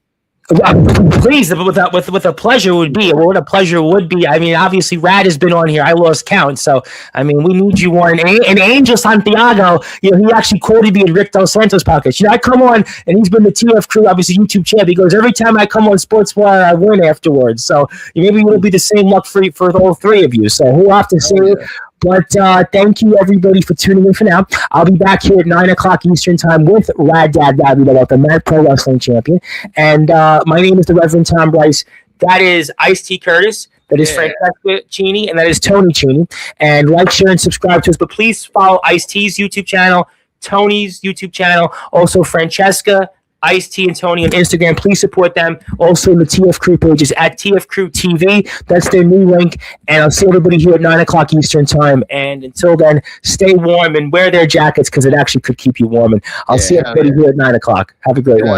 Speaker 1: Please, with a pleasure would be. What a pleasure would be. I mean, obviously, Rad has been on here. I lost count, so I mean, we need you on. And Angel Santiago, he actually quoted me in Rick Dos Santos' podcast. I come on, and he's been the TF Crew, obviously YouTube champ. He goes, every time I come on Sportswire, I win afterwards. So maybe it'll be the same luck for all three of you. So we'll have to see. But thank you, everybody, for tuning in for now. I'll be back here at 9 o'clock Eastern Time with Rad Dad Davido, the Mad Pro Wrestling Champion. And my name is the Reverend Tom Bryce. That is Ice-T Curtis. That is Francesca Chini. And that is Tony Chini. And like, share, and subscribe to us. But please follow Ice-T's YouTube channel, Tony's YouTube channel, also Francesca, Ice-T, and Tony on Instagram. Please support them. Also, the TF Crew page is at TF Crew TV. That's their new link. And I'll see everybody here at 9 o'clock Eastern Time. And until then, stay warm and wear their jackets because it actually could keep you warm. And I'll see everybody here at 9 o'clock. Have a great one.